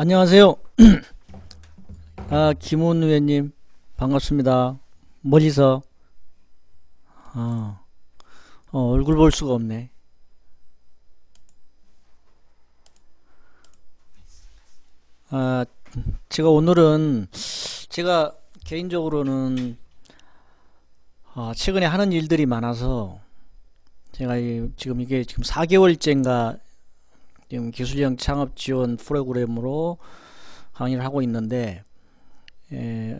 안녕하세요. 김훈 의원님, 반갑습니다. 멀리서, 어, 얼굴 볼 수가 없네. 아, 제가 오늘은, 제가 개인적으로는, 최근에 하는 일들이 많아서, 제가 지금 이게 지금 4개월째인가, 지금 기술형 창업 지원 프로그램으로 강의를 하고 있는데, 에,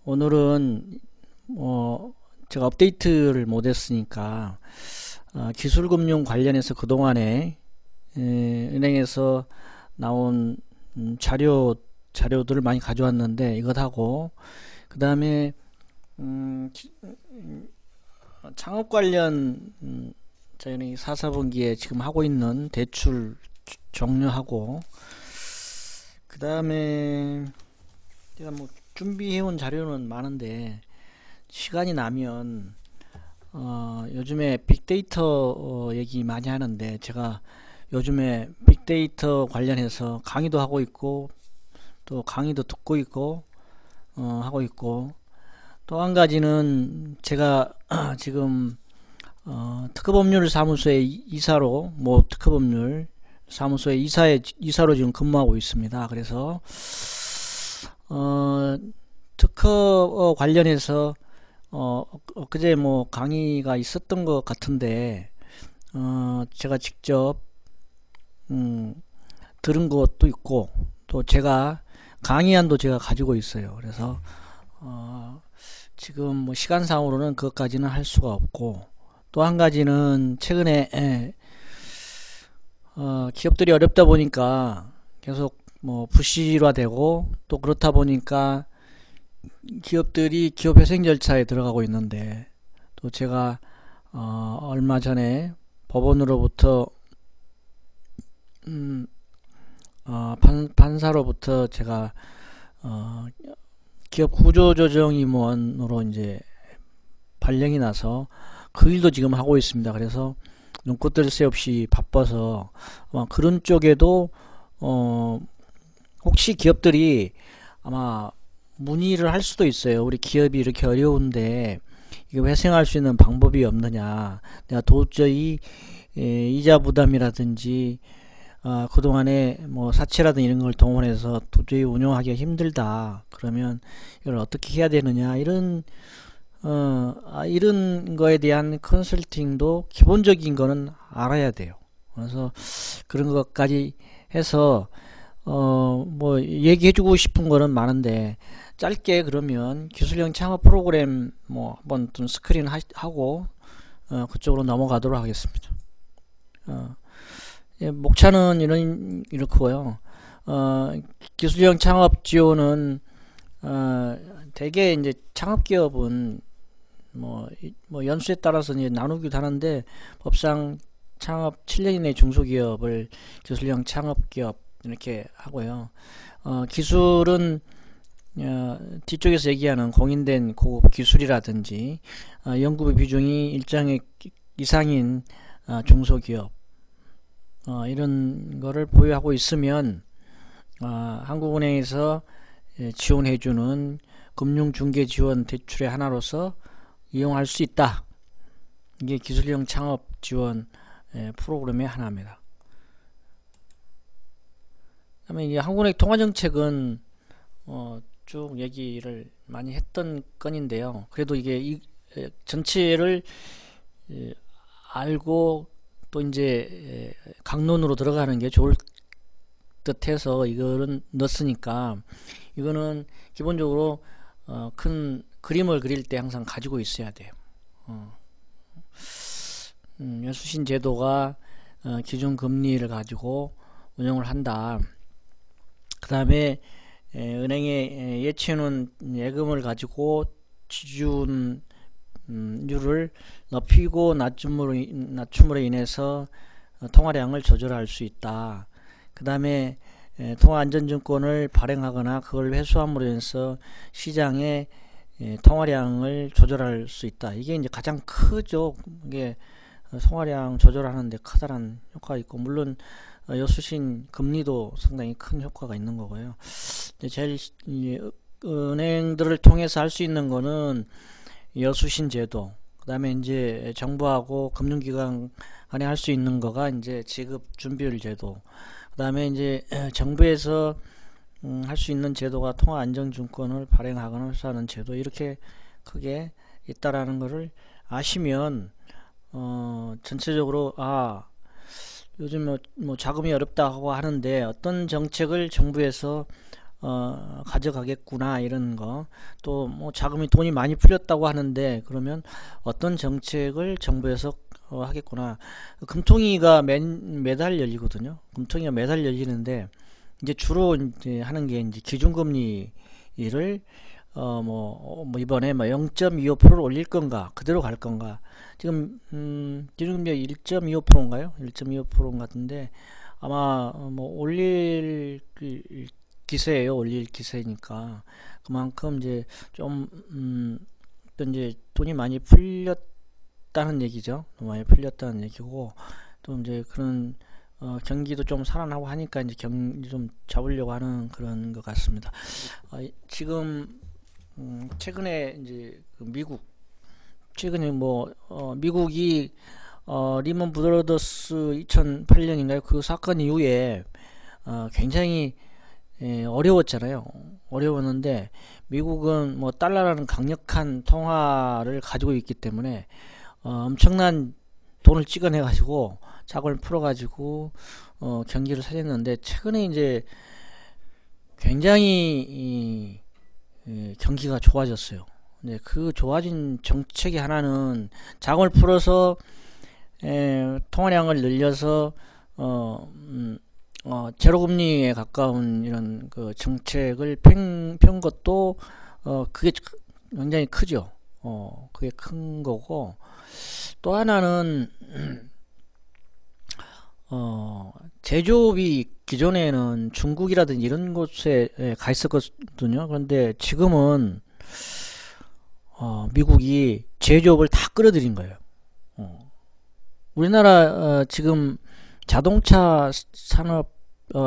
오늘은, 어, 제가 업데이트를 못했으니까, 기술금융 관련해서 그동안에 은행에서 나온 자료들을 많이 가져왔는데 이것하고 그 다음에 창업 관련 저희는 4사분기에 지금 하고 있는 대출 종료하고 그 다음에 제가 뭐 준비해온 자료는 많은데 시간이 나면 요즘에 빅데이터 얘기 많이 하는데 제가 요즘에 빅데이터 관련해서 강의도 하고 있고 또 강의도 듣고 있고 하고 있고 또 한 가지는 제가 지금 특허법률 사무소의 이사로 뭐 특허법률 사무소의 이사로 지금 근무하고 있습니다. 그래서 특허 관련해서 그제 뭐 강의가 있었던 것 같은데 제가 직접 들은 것도 있고 또 제가 강의안도 제가 가지고 있어요. 그래서 지금 뭐 시간상으로는 그것까지는 할 수가 없고 또 한 가지는 최근에 기업들이 어렵다 보니까 계속 뭐 부실화되고 또 그렇다 보니까 기업들이 기업회생 절차에 들어가고 있는데 또 제가 얼마 전에 법원으로부터 판사로부터 제가 기업 구조조정임원으로 이제 발령이 나서 그 일도 지금 하고 있습니다. 그래서 눈꽃 뜰 새 없이 바빠서 아마 그런 쪽에도 혹시 기업들이 아마 문의를 할 수도 있어요. 우리 기업이 이렇게 어려운데 이거 회생할 수 있는 방법이 없느냐. 내가 도저히 이자 부담이라든지 그동안에 뭐 사채라든 이런 걸 동원해서 도저히 운영하기가 힘들다. 그러면 이걸 어떻게 해야 되느냐. 이런 거에 대한 컨설팅도 기본적인 거는 알아야 돼요. 그래서 그런 것까지 해서 뭐 얘기해주고 싶은 거는 많은데 짧게 그러면 기술형 창업 프로그램 뭐 한번 좀 스크린 하고 그쪽으로 넘어가도록 하겠습니다. 예, 목차는 이렇고요. 기술형 창업 지원은 대개 이제 창업 기업은 뭐 연수에 따라서 이제 나누기도 하는데 법상 창업 7년 이내 중소기업을 기술형 창업기업 이렇게 하고요. 기술은 뒤쪽에서 얘기하는 공인된 고급 기술이라든지 연구비 비중이 일정액 이상인 중소기업 이런 거를 보유하고 있으면 한국은행에서 지원해주는 금융중개지원 대출의 하나로서 이용할 수 있다. 이게 기술형 창업 지원 프로그램의 하나입니다. 그다음에 이게 한국은행 통화정책은 쭉 얘기를 많이 했던 건인데요. 그래도 이게 전체를 알고 또 이제 강론으로 들어가는 게 좋을 듯해서 이거는 넣었으니까 이거는 기본적으로 큰 그림을 그릴 때 항상 가지고 있어야 돼요. 연수신 제도가 기준 금리를 가지고 운영을 한다. 그 다음에 은행에 예치해놓은 예금을 가지고 지준율을 높이고 낮춤으로 인해서 통화량을 조절할 수 있다. 그 다음에 통화안전증권을 발행하거나 그걸 회수함으로 인해서 시장에 통화량을 조절할 수 있다. 이게 이제 가장 크죠. 이게 통화량 조절하는데 커다란 효과가 있고 물론 여수신 금리도 상당히 큰 효과가 있는 거고요. 제일 은행들을 통해서 할 수 있는 거는 여수신 제도, 그 다음에 이제 정부하고 금융기관 간에 할 수 있는 거가 이제 지급 준비율 제도, 그 다음에 이제 정부에서 할 수 있는 제도가 통화안정증권을 발행하거나 하는 제도, 이렇게 크게 있다라는 것을 아시면 전체적으로 요즘 뭐 자금이 어렵다고 하는데 어떤 정책을 정부에서 가져가겠구나, 이런 거. 또 뭐 돈이 많이 풀렸다고 하는데 그러면 어떤 정책을 정부에서 하겠구나. 금통위가 매달 열리거든요. 금통위가 매달 열리는데 이제 주로 이제 하는 게 이제 기준금리를 이번에 0.25%를 올릴 건가, 그대로 갈 건가. 지금 기준금리가 1.25%인가요? 1.25% 같은데 아마 올릴 기세예요. 올릴 기세니까 그만큼 이제 또 이제 돈이 많이 풀렸다는 얘기죠. 많이 풀렸다는 얘기고, 또 이제 그런 경기도 좀 살아나고 하니까 이제 경기 좀 잡으려고 하는 그런 것 같습니다. 지금 최근에 이제 최근에 미국이 리먼 브러더스 2008년인가요? 그 사건 이후에 굉장히 어려웠잖아요. 어려웠는데 미국은 달러라는 강력한 통화를 가지고 있기 때문에 엄청난 돈을 찍어내 가지고 자금을 풀어 가지고 경기를 살렸는데, 최근에 이제 굉장히 경기가 좋아졌어요. 네, 그 좋아진 정책의 하나는 자금을 풀어서 통화량을 늘려서 제로금리에 가까운 이런 그 정책을 편 것도 그게 굉장히 크죠. 그게 큰 거고, 또 하나는 제조업이 기존에는 중국이라든지 이런 곳에 가 있었거든요. 그런데 지금은 미국이 제조업을 다 끌어들인 거예요. 우리나라 지금 자동차 산업,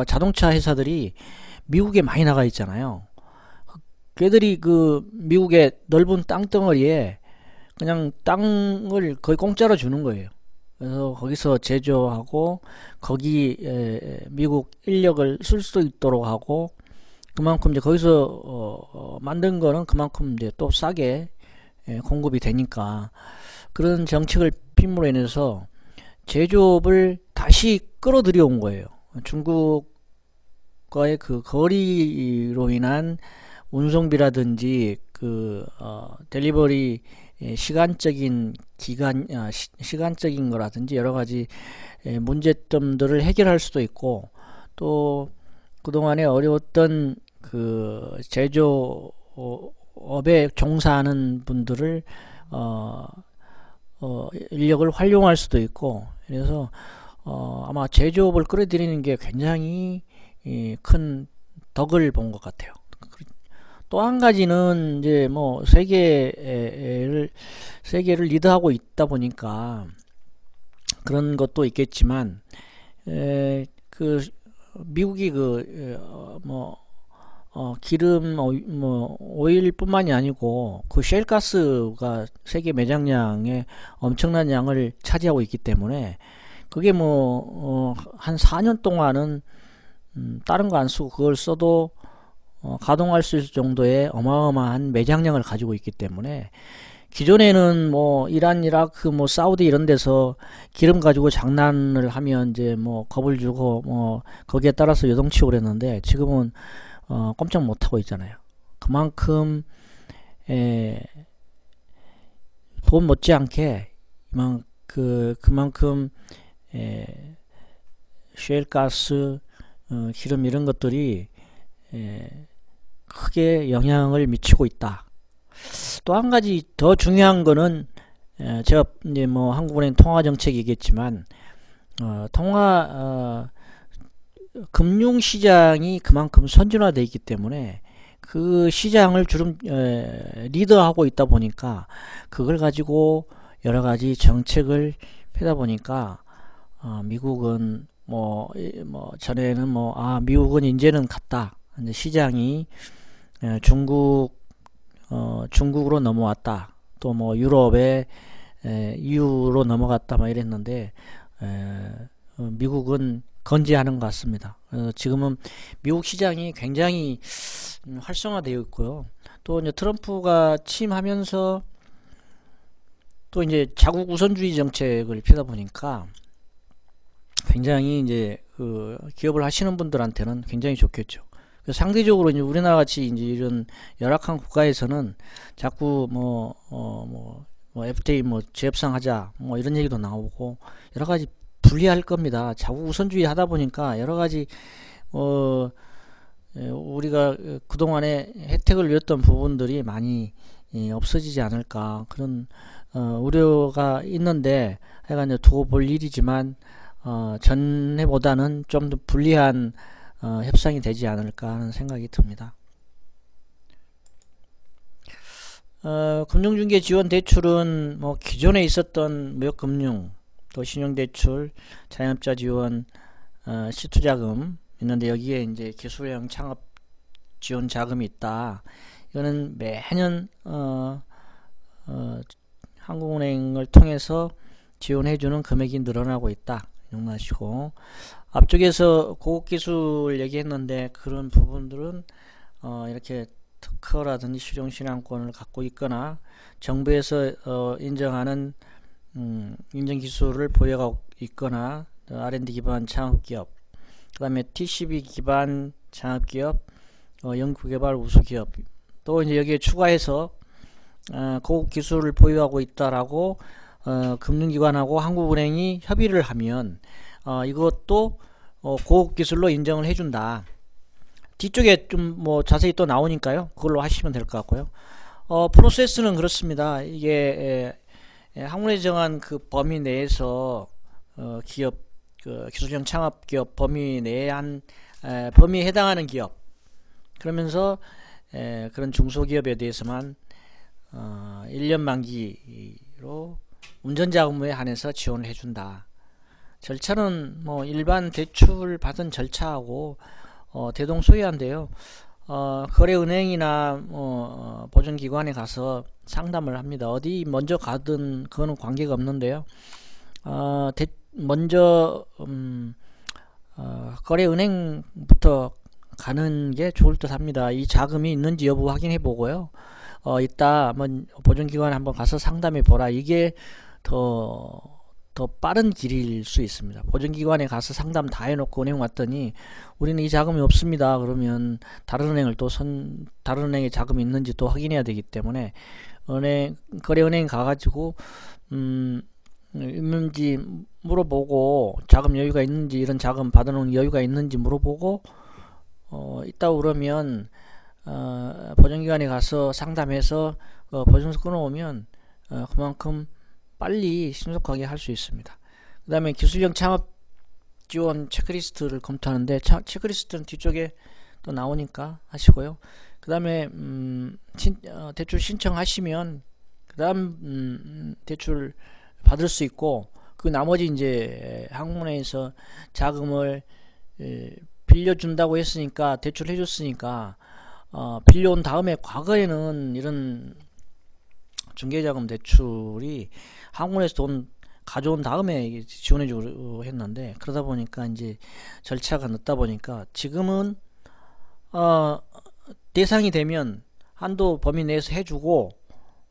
자동차 회사들이 미국에 많이 나가 있잖아요. 걔들이 그 미국의 넓은 땅덩어리에 그냥 땅을 거의 공짜로 주는 거예요. 그래서 거기서 제조하고 거기 미국 인력을 쓸 수 있도록 하고, 그만큼 이제 거기서 만든 거는 그만큼 이제 또 싸게 공급이 되니까, 그런 정책을 핌으로 인해서 제조업을 다시 끌어들여 온 거예요. 중국과의 그 거리로 인한 운송비라든지 델리버리 시간적인 거라든지 여러 가지 문제점들을 해결할 수도 있고, 또 그동안에 어려웠던 그 제조업에 종사하는 분들을 인력을 활용할 수도 있고, 그래서 아마 제조업을 끌어들이는 게 굉장히 큰 덕을 본 것 같아요. 또 한 가지는 이제 세계를 리드하고 있다 보니까 그런 것도 있겠지만, 미국이 기름, 오일뿐만이 아니고 그 셰일가스가 세계 매장량의 엄청난 양을 차지하고 있기 때문에, 그게 한 4년 동안은 다른 거 안 쓰고 그걸 써도 가동할 수 있을 정도의 어마어마한 매장량을 가지고 있기 때문에, 기존에는 이란, 이라크, 사우디 이런 데서 기름 가지고 장난을 하면 이제 겁을 주고 거기에 따라서 요동치고 그랬는데, 지금은 꼼짝 못 하고 있잖아요. 그만큼 돈 못지않게 그만큼 셰일가스, 기름 이런 것들이 크게 영향을 미치고 있다. 또 한 가지 더 중요한 거는, 제가 이제 한국은행 통화정책 얘기했지만, 금융시장이 그만큼 선진화되어 있기 때문에 그 시장을 리더하고 있다 보니까, 그걸 가지고 여러 가지 정책을 펴다 보니까 미국은 전에는 미국은 이제는 갔다. 이제 시장이 중국으로 넘어왔다. 또 유럽에 EU로 넘어갔다 이랬는데 미국은 건재하는 것 같습니다. 지금은 미국 시장이 굉장히 활성화되어 있고요. 또 이제 트럼프가 취임하면서 또 이제 자국 우선주의 정책을 피다 보니까 굉장히 이제 그 기업을 하시는 분들한테는 굉장히 좋겠죠. 상대적으로 이제 우리나라 같이 이제 이런 열악한 국가에서는 자꾸 FTA 재협상하자 이런 얘기도 나오고 여러 가지 불리할 겁니다. 자국 우선주의 하다 보니까 여러 가지 우리가 그동안에 혜택을 누렸던 부분들이 많이 없어지지 않을까 그런 우려가 있는데 하여간 두고 볼 일이지만 전에보다는 좀 더 불리한 협상이 되지 않을까 하는 생각이 듭니다. 금융중개 지원 대출은 기존에 있었던 무역금융 또 신용대출 자영업자 지원 시투자금 있는데 여기에 이제 기술형 창업 지원 자금이 있다. 이거는 매년 한국은행을 통해서 지원해주는 금액이 늘어나고 있다. 용납하시고 앞쪽에서 고급기술 얘기했는데 그런 부분들은 이렇게 특허라든지 실용신앙권을 갖고 있거나 정부에서 인정하는 인정기술을 보유하고 있거나 R&D 기반 창업기업 그 다음에 TCB 기반 창업기업 연구개발 우수기업 또 이제 여기에 추가해서 고급기술을 보유하고 있다라고 금융기관하고 한국은행이 협의를 하면 이것도 고급기술로 인정을 해준다. 뒤쪽에 좀 자세히 또 나오니까요. 그걸로 하시면 될 것 같고요. 프로세스는 그렇습니다. 이게 한국은행이 정한 그 범위 내에서 기업 기술형 창업기업 범위 내에 범위에 해당하는 기업 그러면서 그런 중소기업에 대해서만 1년 만기로 운전자금에 한해서 지원을 해준다. 절차는 일반 대출 받은 절차하고 대동소이한데요. 거래은행이나 보증기관에 가서 상담을 합니다. 어디 먼저 가든 그거는 관계가 없는데요. 먼저 거래은행부터 가는 게 좋을 듯 합니다. 이 자금이 있는지 여부 확인해 보고요. 이따 보증기관에 한번 가서 상담해 보라. 이게 더 빠른 길일 수 있습니다. 보증기관에 가서 상담 다 해놓고 은행 왔더니 우리는 이 자금이 없습니다. 그러면 다른 은행을 다른 은행에 자금이 있는지 또 확인해야 되기 때문에 거래은행 가가지고 있는지 물어보고 자금 여유가 있는지 이런 자금 받아놓은 여유가 있는지 물어보고 있다 그러면 보증기관에 가서 상담해서 보증서 끊어오면 그만큼 빨리 신속하게 할 수 있습니다. 그 다음에 기술형 창업 지원 체크리스트를 검토하는데 체크리스트는 뒤쪽에 또 나오니까 하시고요. 그 다음에 대출 신청하시면 그 다음 대출 받을 수 있고 그 나머지 이제 한국은행에서 자금을 빌려준다고 했으니까 대출해 줬으니까 빌려온 다음에 과거에는 이런 중개자금 대출이 한국은행에서 돈 가져온 다음에 지원해주고 했는데 그러다 보니까 이제 절차가 늦다 보니까 지금은 대상이 되면 한도 범위 내에서 해주고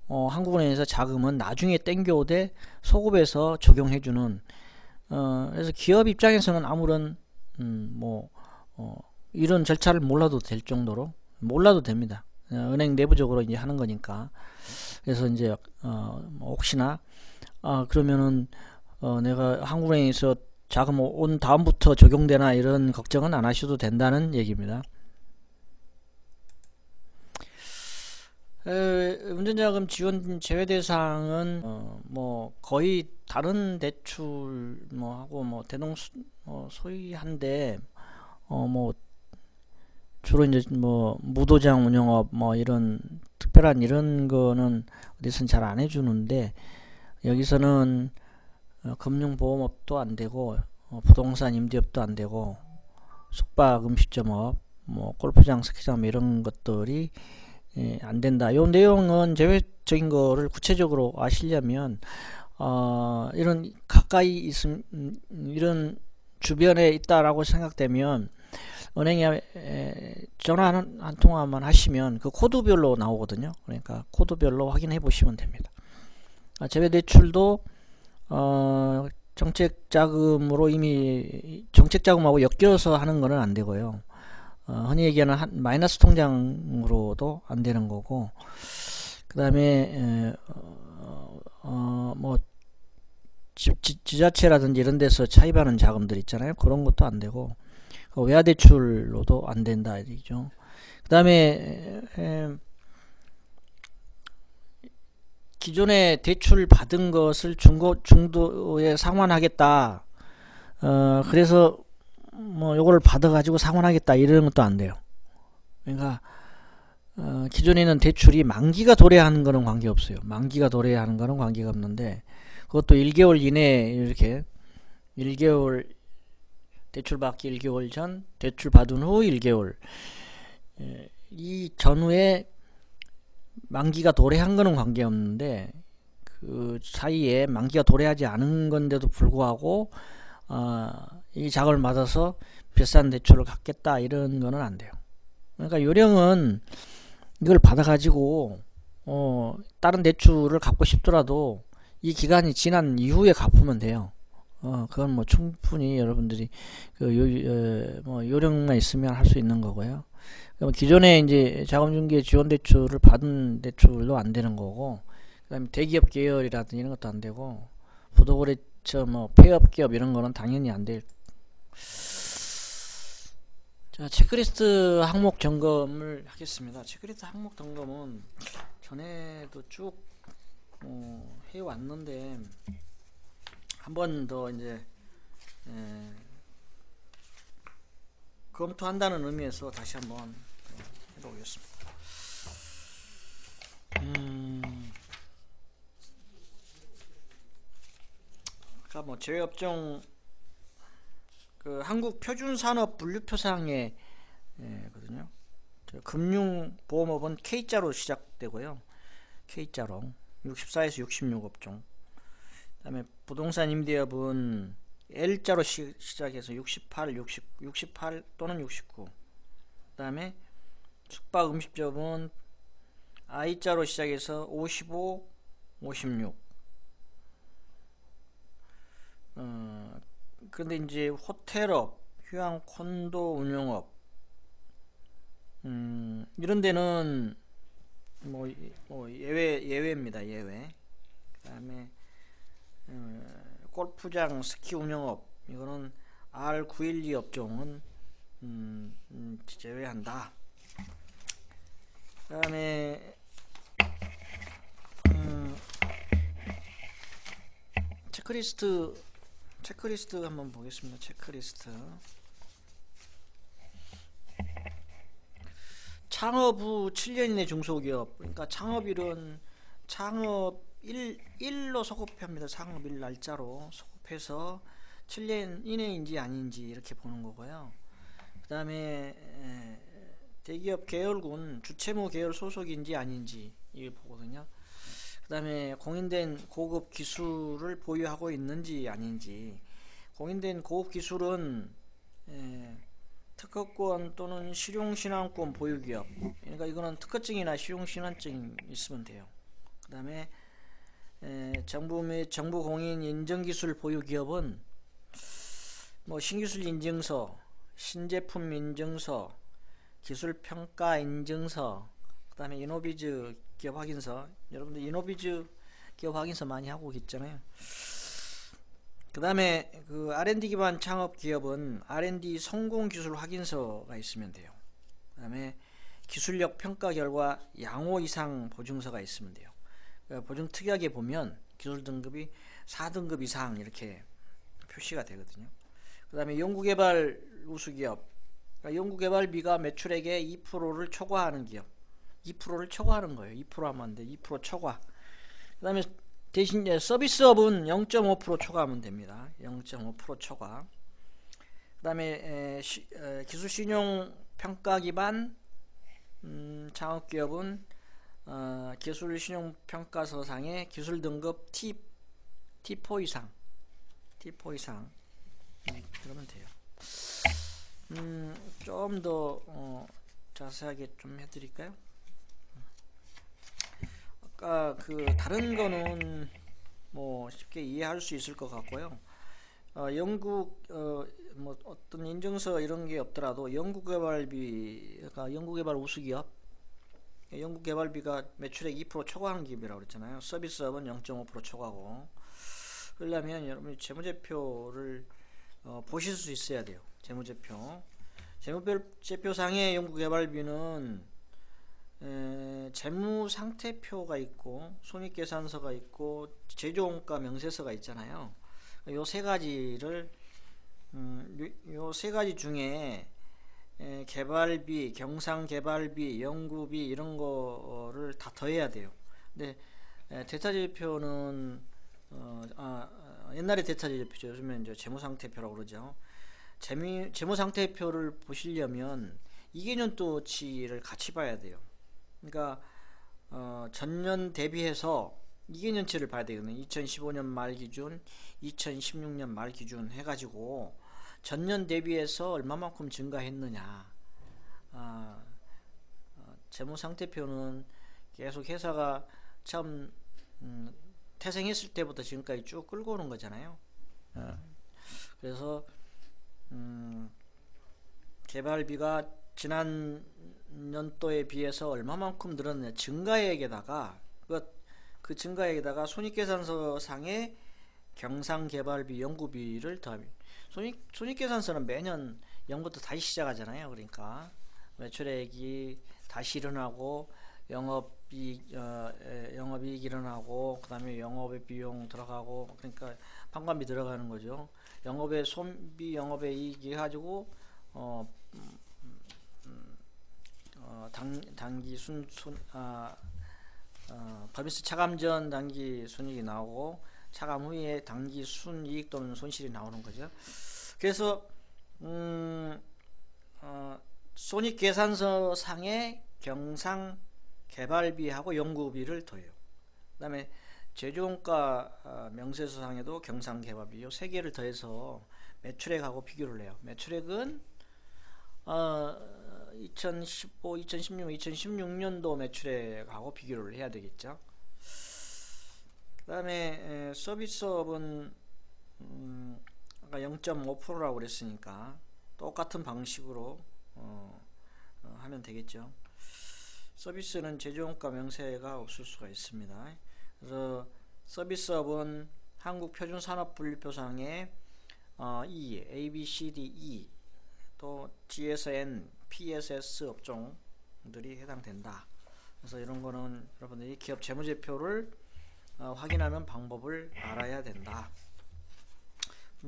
한국은행에서 자금은 나중에 땡겨오되 소급해서 적용해주는 그래서 기업 입장에서는 아무런 이런 절차를 몰라도 될 정도로 몰라도 됩니다. 은행 내부적으로 이제 하는 거니까. 그래서 이제 혹시나 그러면은 내가 한국은행에서 자금 온 다음부터 적용되나 이런 걱정은 안 하셔도 된다는 얘기입니다. 운전자금 지원 제외 대상은 거의 다른 대출 하고 대동소이한데 주로 이제 무도장 운영업 이런 특별한 이런 거는 어디선 잘 안 해주는데 여기서는 금융보험업도 안 되고 부동산 임대업도 안 되고 숙박 음식점업 뭐 골프장 스키장 이런 것들이 안 된다. 요 내용은 제외적인 거를 구체적으로 아시려면 이런 가까이 있음 이런 주변에 있다라고 생각되면 은행에 전화 한 통화만 하시면 그 코드별로 나오거든요. 그러니까 코드별로 확인해 보시면 됩니다. 제외 대출도 정책 자금으로 이미 정책 자금하고 엮여서 하는 거는 안 되고요. 흔히 얘기하는 마이너스 통장으로도 안 되는 거고, 그 다음에 뭐 지자체라든지 이런 데서 차입하는 자금들 있잖아요. 그런 것도 안 되고, 외화 대출로도 안 된다 이죠. 그 다음에 기존에 대출 받은 것을 중도에 상환하겠다. 그래서 뭐 요거를 받아가지고 상환하겠다 이런 것도 안 돼요. 그러니까 기존에 있는 대출이 만기가 도래하는 거는 관계없어요. 만기가 도래하는 거는 관계가 없는데 그것도 1개월 이내에 이렇게 1개월 대출 받기 1개월 전, 대출 받은 후 1개월 이 전후에 만기가 도래한 거는 관계없는데 그 사이에 만기가 도래하지 않은 건데도 불구하고 이 자금을 받아서 비싼 대출을 갚겠다 이런 거는 안 돼요. 그러니까 요령은 이걸 받아가지고 다른 대출을 갚고 싶더라도 이 기간이 지난 이후에 갚으면 돼요. 그건 뭐 충분히 여러분들이 뭐 요령만 있으면 할 수 있는 거고요. 그럼 기존에 이제 자금중개 지원 대출을 받은 대출도 안 되는 거고, 그다음에 대기업 계열이라든지 이런 것도 안 되고, 부도거래처 뭐 폐업 기업 이런 거는 당연히 안 될. 자, 체크리스트 항목 점검을 하겠습니다. 체크리스트 항목 점검은 전에도 쭉 해왔는데 한 번 더 이제 검토한다는 의미에서 다시 한번 해보겠습니다. 그러니까 뭐 제외업종 그 한국 표준산업 분류표상에 거든요. 금융보험업은 K자로 시작되고요. K자로 64에서 66업종. 그다음에 부동산 임대업은 L자로 시작해서 68, 68 또는 69. 그다음에 숙박 음식점은 I자로 시작해서 55, 56. 그런데 이제 호텔업, 휴양 콘도 운영업 이런 데는 뭐 예외입니다. 예외. 그다음에 골프장 스키 운영업 이거는 R912 업종은 제외한다. 그다음에 체크리스트 한번 보겠습니다. 체크리스트. 창업 후 7년 이내 중소기업. 그러니까 창업일은 창업 1로 소급합니다. 창업 1 날짜로 소급해서 7년 이내인지 아닌지 이렇게 보는 거고요. 그 다음에 대기업 계열군 주채무 계열 소속인지 아닌지 이걸 보거든요. 그 다음에 공인된 고급 기술을 보유하고 있는지 아닌지. 공인된 고급 기술은 특허권 또는 실용신안권 보유기업. 그러니까 이거는 특허증이나 실용신안증이 있으면 돼요. 그 다음에 정부 및 정부 공인 인정기술 보유기업은 뭐 신기술 인증서, 신제품 인증서, 기술평가 인증서, 그 다음에 이노비즈 기업 확인서. 여러분들 이노비즈 기업 확인서 많이 하고 있잖아요. 그 다음에 그 R&D 기반 창업 기업은 R&D 성공 기술 확인서가 있으면 돼요. 그 다음에 기술력 평가 결과 양호 이상 보증서가 있으면 돼요. 보증 특약에 보면 기술 등급이 4등급 이상 이렇게 표시가 되거든요. 그 다음에 연구개발 우수기업, 그러니까 연구개발비가 매출액의 2%를 초과하는 기업. 2%를 초과하는 거예요. 2% 하면 안 돼. 2% 초과. 그 다음에 대신 서비스업은 0.5% 초과하면 됩니다. 0.5% 초과. 그 다음에 기술 신용 평가 기반 창업기업은 기술 신용 평가서상의 기술 등급 T4 이상 그러면 돼요. 좀 더 자세하게 좀 해드릴까요? 아까 그 다른 거는 뭐 쉽게 이해할 수 있을 것 같고요. 영국 뭐 어떤 인증서 이런 게 없더라도 연구개발비, 그러니까 연구개발 우수기업, 연구개발비가 매출액 2% 초과하는 기업이라고 그랬잖아요. 서비스업은 0.5% 초과고. 그러려면 여러분이 재무제표를 보실 수 있어야 돼요. 재무제표상의 연구개발비는 재무상태표가 있고 손익계산서가 있고 제조원가 명세서가 있잖아요. 요 세 가지를 요 세 가지 중에 개발비, 경상개발비, 연구비 이런 거를 다 더해야 돼요. 근데 대타제표는 옛날에 대타제표죠. 요즘엔 이제 재무상태표라고 그러죠. 재무상태표를 보시려면 이개년도치를 같이 봐야 돼요. 그러니까 전년 대비해서 이개년치를 봐야 되거든요. 2015년 말 기준, 2016년 말 기준 해가지고 전년 대비해서 얼마만큼 증가했느냐. 재무상태표는 계속 회사가 처음 태생했을 때부터 지금까지 쭉 끌고 오는 거잖아요. 그래서 개발비가 지난 년도에 비해서 얼마만큼 늘었느냐, 증가액에다가 그 증가액에다가 손익계산서상의 경상개발비, 연구비를 더합니다. 손익계산서는 매년 0부터 다시 시작하잖아요. 그러니까 매출액이 다시 일어나고 영업이익 일어나고 그 다음에 영업의 비용 들어가고, 그러니까 판관비 들어가는 거죠. 영업의 손비, 영업의 이익이 가지고 단기 법인세 차감 전 단기 순이익이 나오고 차감 후에 단기 순이익 또는 손실이 나오는 거죠. 그래서 손익계산서 상의 경상 개발비하고 연구비를 더해요. 그 다음에 제조원가 명세서 상에도 경상 개발비 요 세 개를 더해서 매출액하고 비교를 해요. 매출액은 2015, 2016년도 매출액하고 비교를 해야 되겠죠. 그 다음에 서비스업은 아까 0.5%라고 그랬으니까 똑같은 방식으로 하면 되겠죠. 서비스는 제조원가 명세가 없을 수가 있습니다. 그래서 서비스업은 한국표준산업분류표상의 E, A, B, C, D, E 또 GSN, PSS 업종들이 해당된다. 그래서 이런 거는 여러분들이 기업 재무제표를 확인하는 방법을 알아야 된다.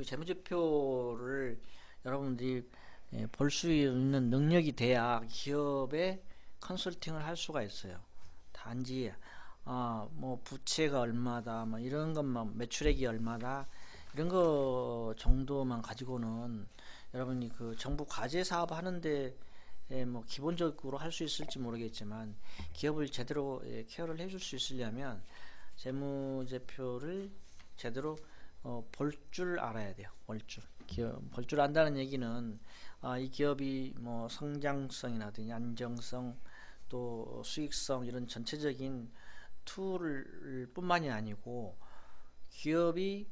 재무제표를 여러분들이 볼 수 있는 능력이 돼야 기업에 컨설팅을 할 수가 있어요. 단지 뭐 부채가 얼마다 뭐 이런 것만, 매출액이 얼마다 이런 거 정도만 가지고는 여러분이 그 정부 과제 사업 하는데 뭐 기본적으로 할 수 있을지 모르겠지만 기업을 제대로 케어를 해줄 수 있으려면 재무제표를 제대로 볼 줄 알아야 돼요. 볼 줄 안다는 얘기는 이 기업이 뭐 성장성이라든지 안정성 또 수익성 이런 전체적인 툴을 뿐만이 아니고 기업이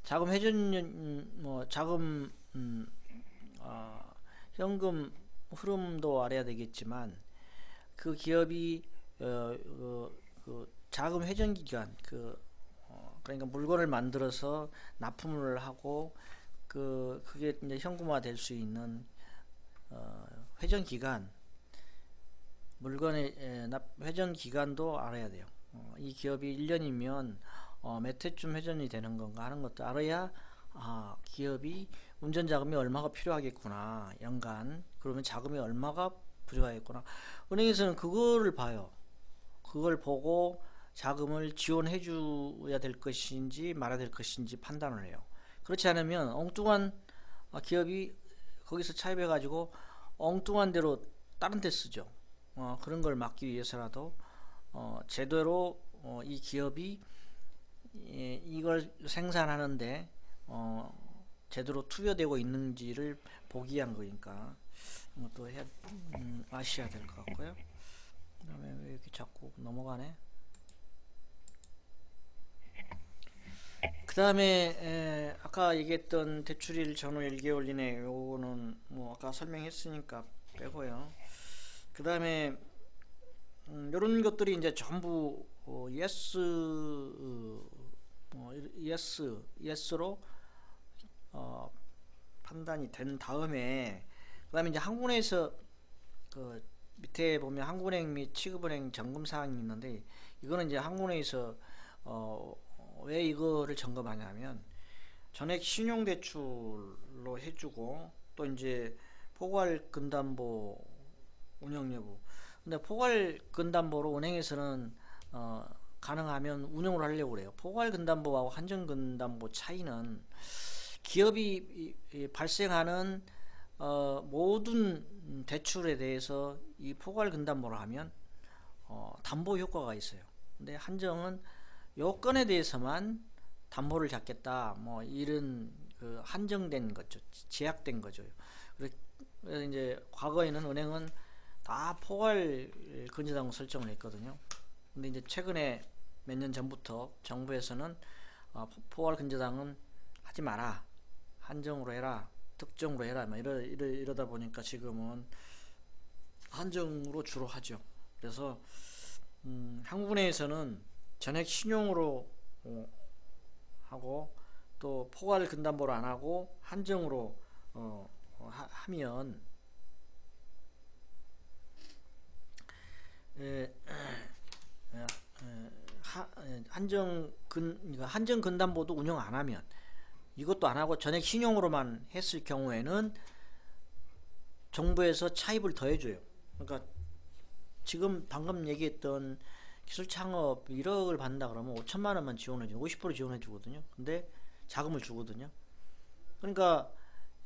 자금 회전 자금 현금 흐름도 알아야 되겠지만 그 기업이 그 자금 회전 기간 그러니까 물건을 만들어서 납품을 하고 그게 이제 현금화 될 수 있는 회전 기간, 물건의 회전 기간도 알아야 돼요. 이 기업이 1년이면 몇 회쯤 회전이 되는 건가 하는 것도 알아야 기업이 운전 자금이 얼마가 필요하겠구나, 연간. 그러면 자금이 얼마가 부족하겠구나. 은행에서는 그거를 봐요. 그걸 보고 자금을 지원해 줘야 될 것인지 말아야 될 것인지 판단을 해요. 그렇지 않으면 엉뚱한 기업이 거기서 차입해 가지고 엉뚱한 대로 다른 데 쓰죠. 그런 걸 막기 위해서라도 제대로 이 기업이 이걸 생산하는데 제대로 투여되고 있는지를 보기 위한 거니까 또 아셔야 될 것 같고요. 그 다음에 왜 이렇게 자꾸 넘어가네. 그 다음에 아까 얘기했던 대출일 전후 1개월 이내, 요거는 뭐 아까 설명했으니까 빼고요. 그 다음에 요런 것들이 이제 전부 예스로 판단이 된 다음에, 그 다음에 이제 한국은행에서 그 밑에 보면 한국은행 및 취급은행 점검 사항이 있는데, 이거는 이제 한국은행에서 왜 이거를 점검하냐면 전액 신용대출로 해주고, 또 이제 포괄근담보 운영 여부. 근데 포괄근담보로 은행에서는 가능하면 운영을 하려고 그래요. 포괄근담보하고 한정근담보 차이는 기업이 발생하는 모든 대출에 대해서 이 포괄근담보를 하면 담보 효과가 있어요. 근데 한정은 요건에 대해서만 담보를 잡겠다, 뭐 이런 그 한정된 거죠. 제약된 거죠. 그래서 이제 과거에는 은행은 다 포괄 근저당 설정을 했거든요. 근데 이제 최근에 몇 년 전부터 정부에서는 포괄 근저당은 하지 마라, 한정으로 해라, 특정으로 해라, 막 이러다 보니까 지금은 한정으로 주로 하죠. 그래서 한국은행에서는 전액 신용으로 하고, 또 포괄 근담보로 안 하고 한정으로 하면 한정 근담보도 운영 안 하면, 이것도 안 하고 전액 신용으로만 했을 경우에는 정부에서 차입을 더 해줘요. 그러니까 지금 방금 얘기했던 기술 창업 1억을 받는다 그러면 5천만 원만 지원해줘, 50% 지원해주거든요. 근데 자금을 주거든요. 그러니까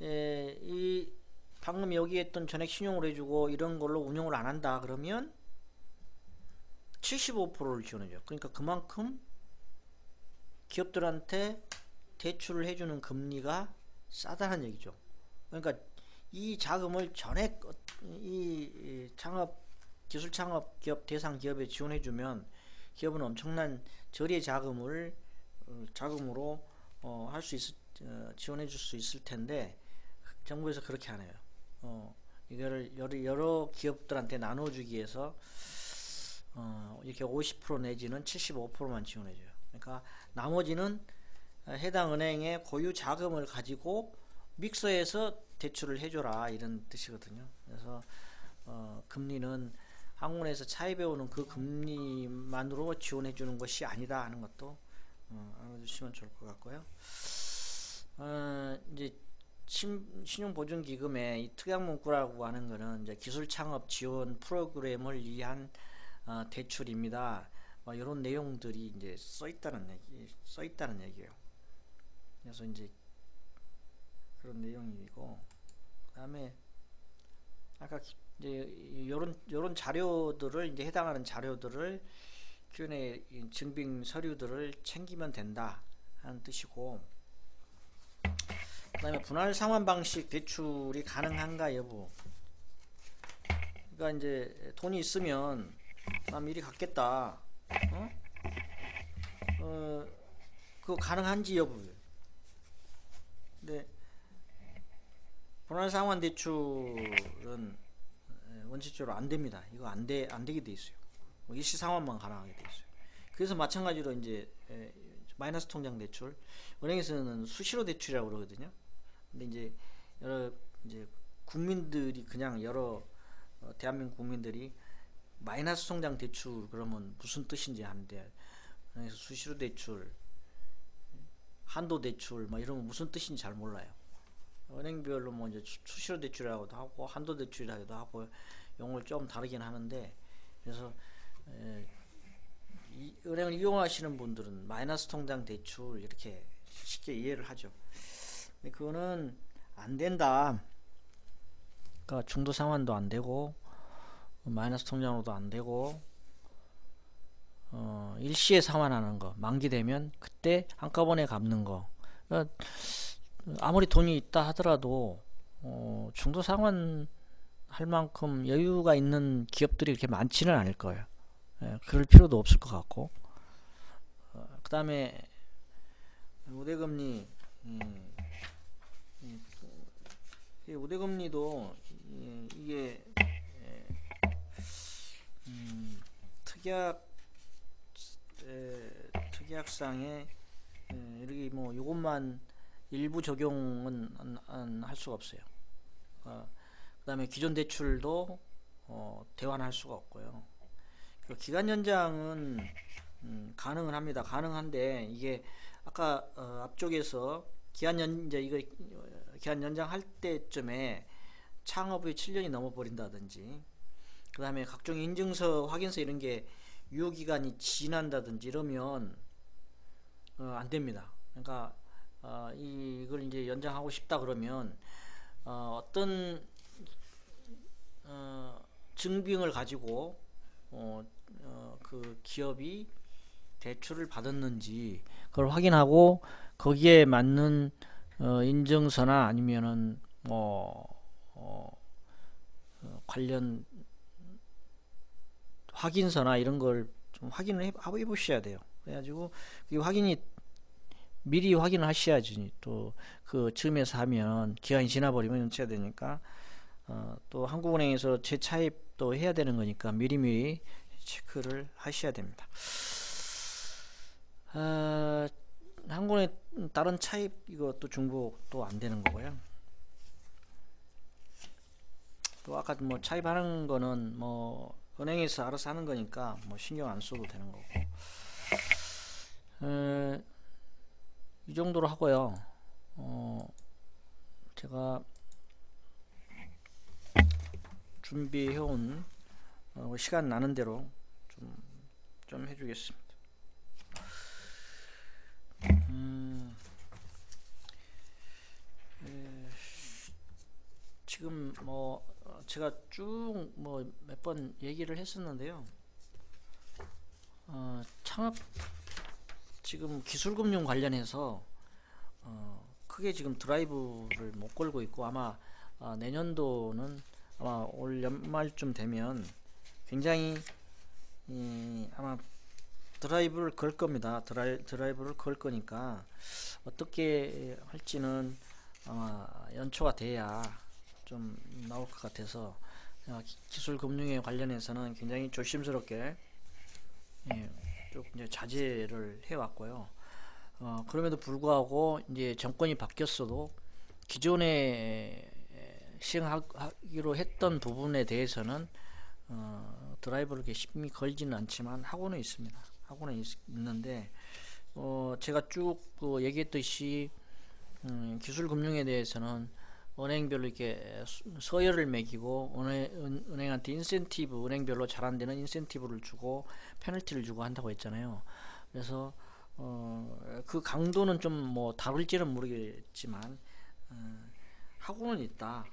이 방금 여기 했던 전액 신용으로 해주고 이런 걸로 운영을 안 한다 그러면 75%를 지원해줘요. 그러니까 그만큼 기업들한테 대출을 해주는 금리가 싸다는 얘기죠. 그러니까 이 자금을 전액 이 창업 기술 창업 기업 대상 기업에 지원해주면 기업은 엄청난 저리의 자금으로 할 수 지원해줄 수 있을 텐데, 정부에서 그렇게 안 해요. 이거를 여러 기업들한테 나눠주기 위해서 이렇게 50% 내지는 75%만 지원해줘요. 그러니까 나머지는 해당 은행의 고유 자금을 가지고 믹서해서 대출을 해줘라, 이런 뜻이거든요. 그래서 금리는 한국은행에서 차입해오는 그 금리만으로 지원해주는 것이 아니다 하는 것도 알아두시면 좋을 것 같고요. 이제 신용보증기금의 이 특약문구라고 하는 거는 이제 기술창업 지원 프로그램을 위한 대출입니다. 이런 내용들이 이제 써 있다는 얘기예요. 그래서 이제 그런 내용이고, 그다음에 아까 이제 요런 자료들을, 이제 해당하는 자료들을 Q&A 증빙 서류들을 챙기면 된다 하는 뜻이고, 그 다음에 분할 상환 방식 대출이 가능한가 여부. 그러니까 이제 돈이 있으면 나 미리 갚겠다, 그거 가능한지 여부. 근데 분할 상환 대출은 원칙적으로 안 됩니다. 이거 안 되게 돼 있어요. 일시 상환만 가능하게 돼 있어요. 그래서 마찬가지로 이제 마이너스 통장 대출, 은행에서는 수시로 대출이라고 그러거든요. 근데 이제 여러 이제 국민들이, 그냥 여러 대한민국 국민들이 마이너스 통장 대출 그러면 무슨 뜻인지 아는데, 그래서 수시로 대출, 한도 대출 뭐 이런 거 무슨 뜻인지 잘 몰라요. 은행별로 뭐 이제 수시로 대출이라고도 하고 한도 대출이라고도 하고 용어를 좀 다르긴 하는데, 그래서 이 은행을 이용하시는 분들은 마이너스 통장 대출 이렇게 쉽게 이해를 하죠. 근데 그거는 안 된다. 그러니까 중도 상환도 안 되고 마이너스 통장으로도 안 되고 일시에 상환하는 거 만기되면 그때 한꺼번에 갚는 거. 그러니까 아무리 돈이 있다 하더라도 중도 상환 할 만큼 여유가 있는 기업들이 그렇게 많지는 않을 거예요. 예, 그럴 필요도 없을 것 같고. 그 다음에 우대금리, 우대금리도 이게 특약 특약상에 이렇게 뭐 이것만 일부 적용은 할 수가 없어요. 그 다음에 기존 대출도 대환할 수가 없고요. 기간 연장은 가능은 합니다. 가능한데 이게 아까 앞쪽에서 이제 이거 기한 연장할 때쯤에 창업이 7년이 넘어 버린다든지, 그 다음에 각종 인증서, 확인서 이런 게 유효기간이 지난다든지 이러면 안 됩니다. 그러니까 이걸 이제 연장하고 싶다 그러면 어떤 증빙을 가지고 그 기업이 대출을 받았는지 그걸 확인하고 거기에 맞는 인증서나 아니면은 관련 확인서나 이런 걸 좀 확인을 해보셔야 돼요. 그래가지고 미리 확인을 하셔야지. 또 그 즈음에서 하면 기한이 지나버리면 연체가 되니까 또 한국은행에서 재차입도 해야 되는 거니까 미리미리 체크를 하셔야 됩니다. 한국은행 다른 차입 이것도 중복도 안 되는 거고요. 또 아까 뭐 차입하는 거는 뭐 은행에서 알아서 하는 거니까 뭐 신경 안 써도 되는 거고. 이 정도로 하고요. 제가 준비해온 시간 나는 대로 좀 해주겠습니다. 지금 뭐 제가 쭉 뭐 몇 번 얘기를 했었는데요. 창업 지금 기술금융 관련해서 크게 지금 드라이브를 못 걸고 있고, 아마 내년도는 아마 올 연말쯤 되면 굉장히 아마 드라이브를 걸 겁니다. 드라이브를 걸 거니까 어떻게 할지는 아마 연초가 돼야 좀 나올 것 같아서 기술금융에 관련해서는 굉장히 조심스럽게 쭉 이제 자제를 해왔고요. 그럼에도 불구하고 이제 정권이 바뀌었어도 기존에 시행하기로 했던 부분에 대해서는 드라이브를 이렇게 심히 걸지는 않지만 하고는 있습니다. 하고는 있는데 제가 쭉 얘기했듯이 기술금융에 대해서는 은행별로 이렇게 서열을 매기고 은행한테 인센티브, 은행별로 잘 안 되는 인센티브를 주고 페널티를 주고 한다고 했잖아요. 그래서 그 강도는 좀 뭐 다를지는 모르겠지만 하고는 있다.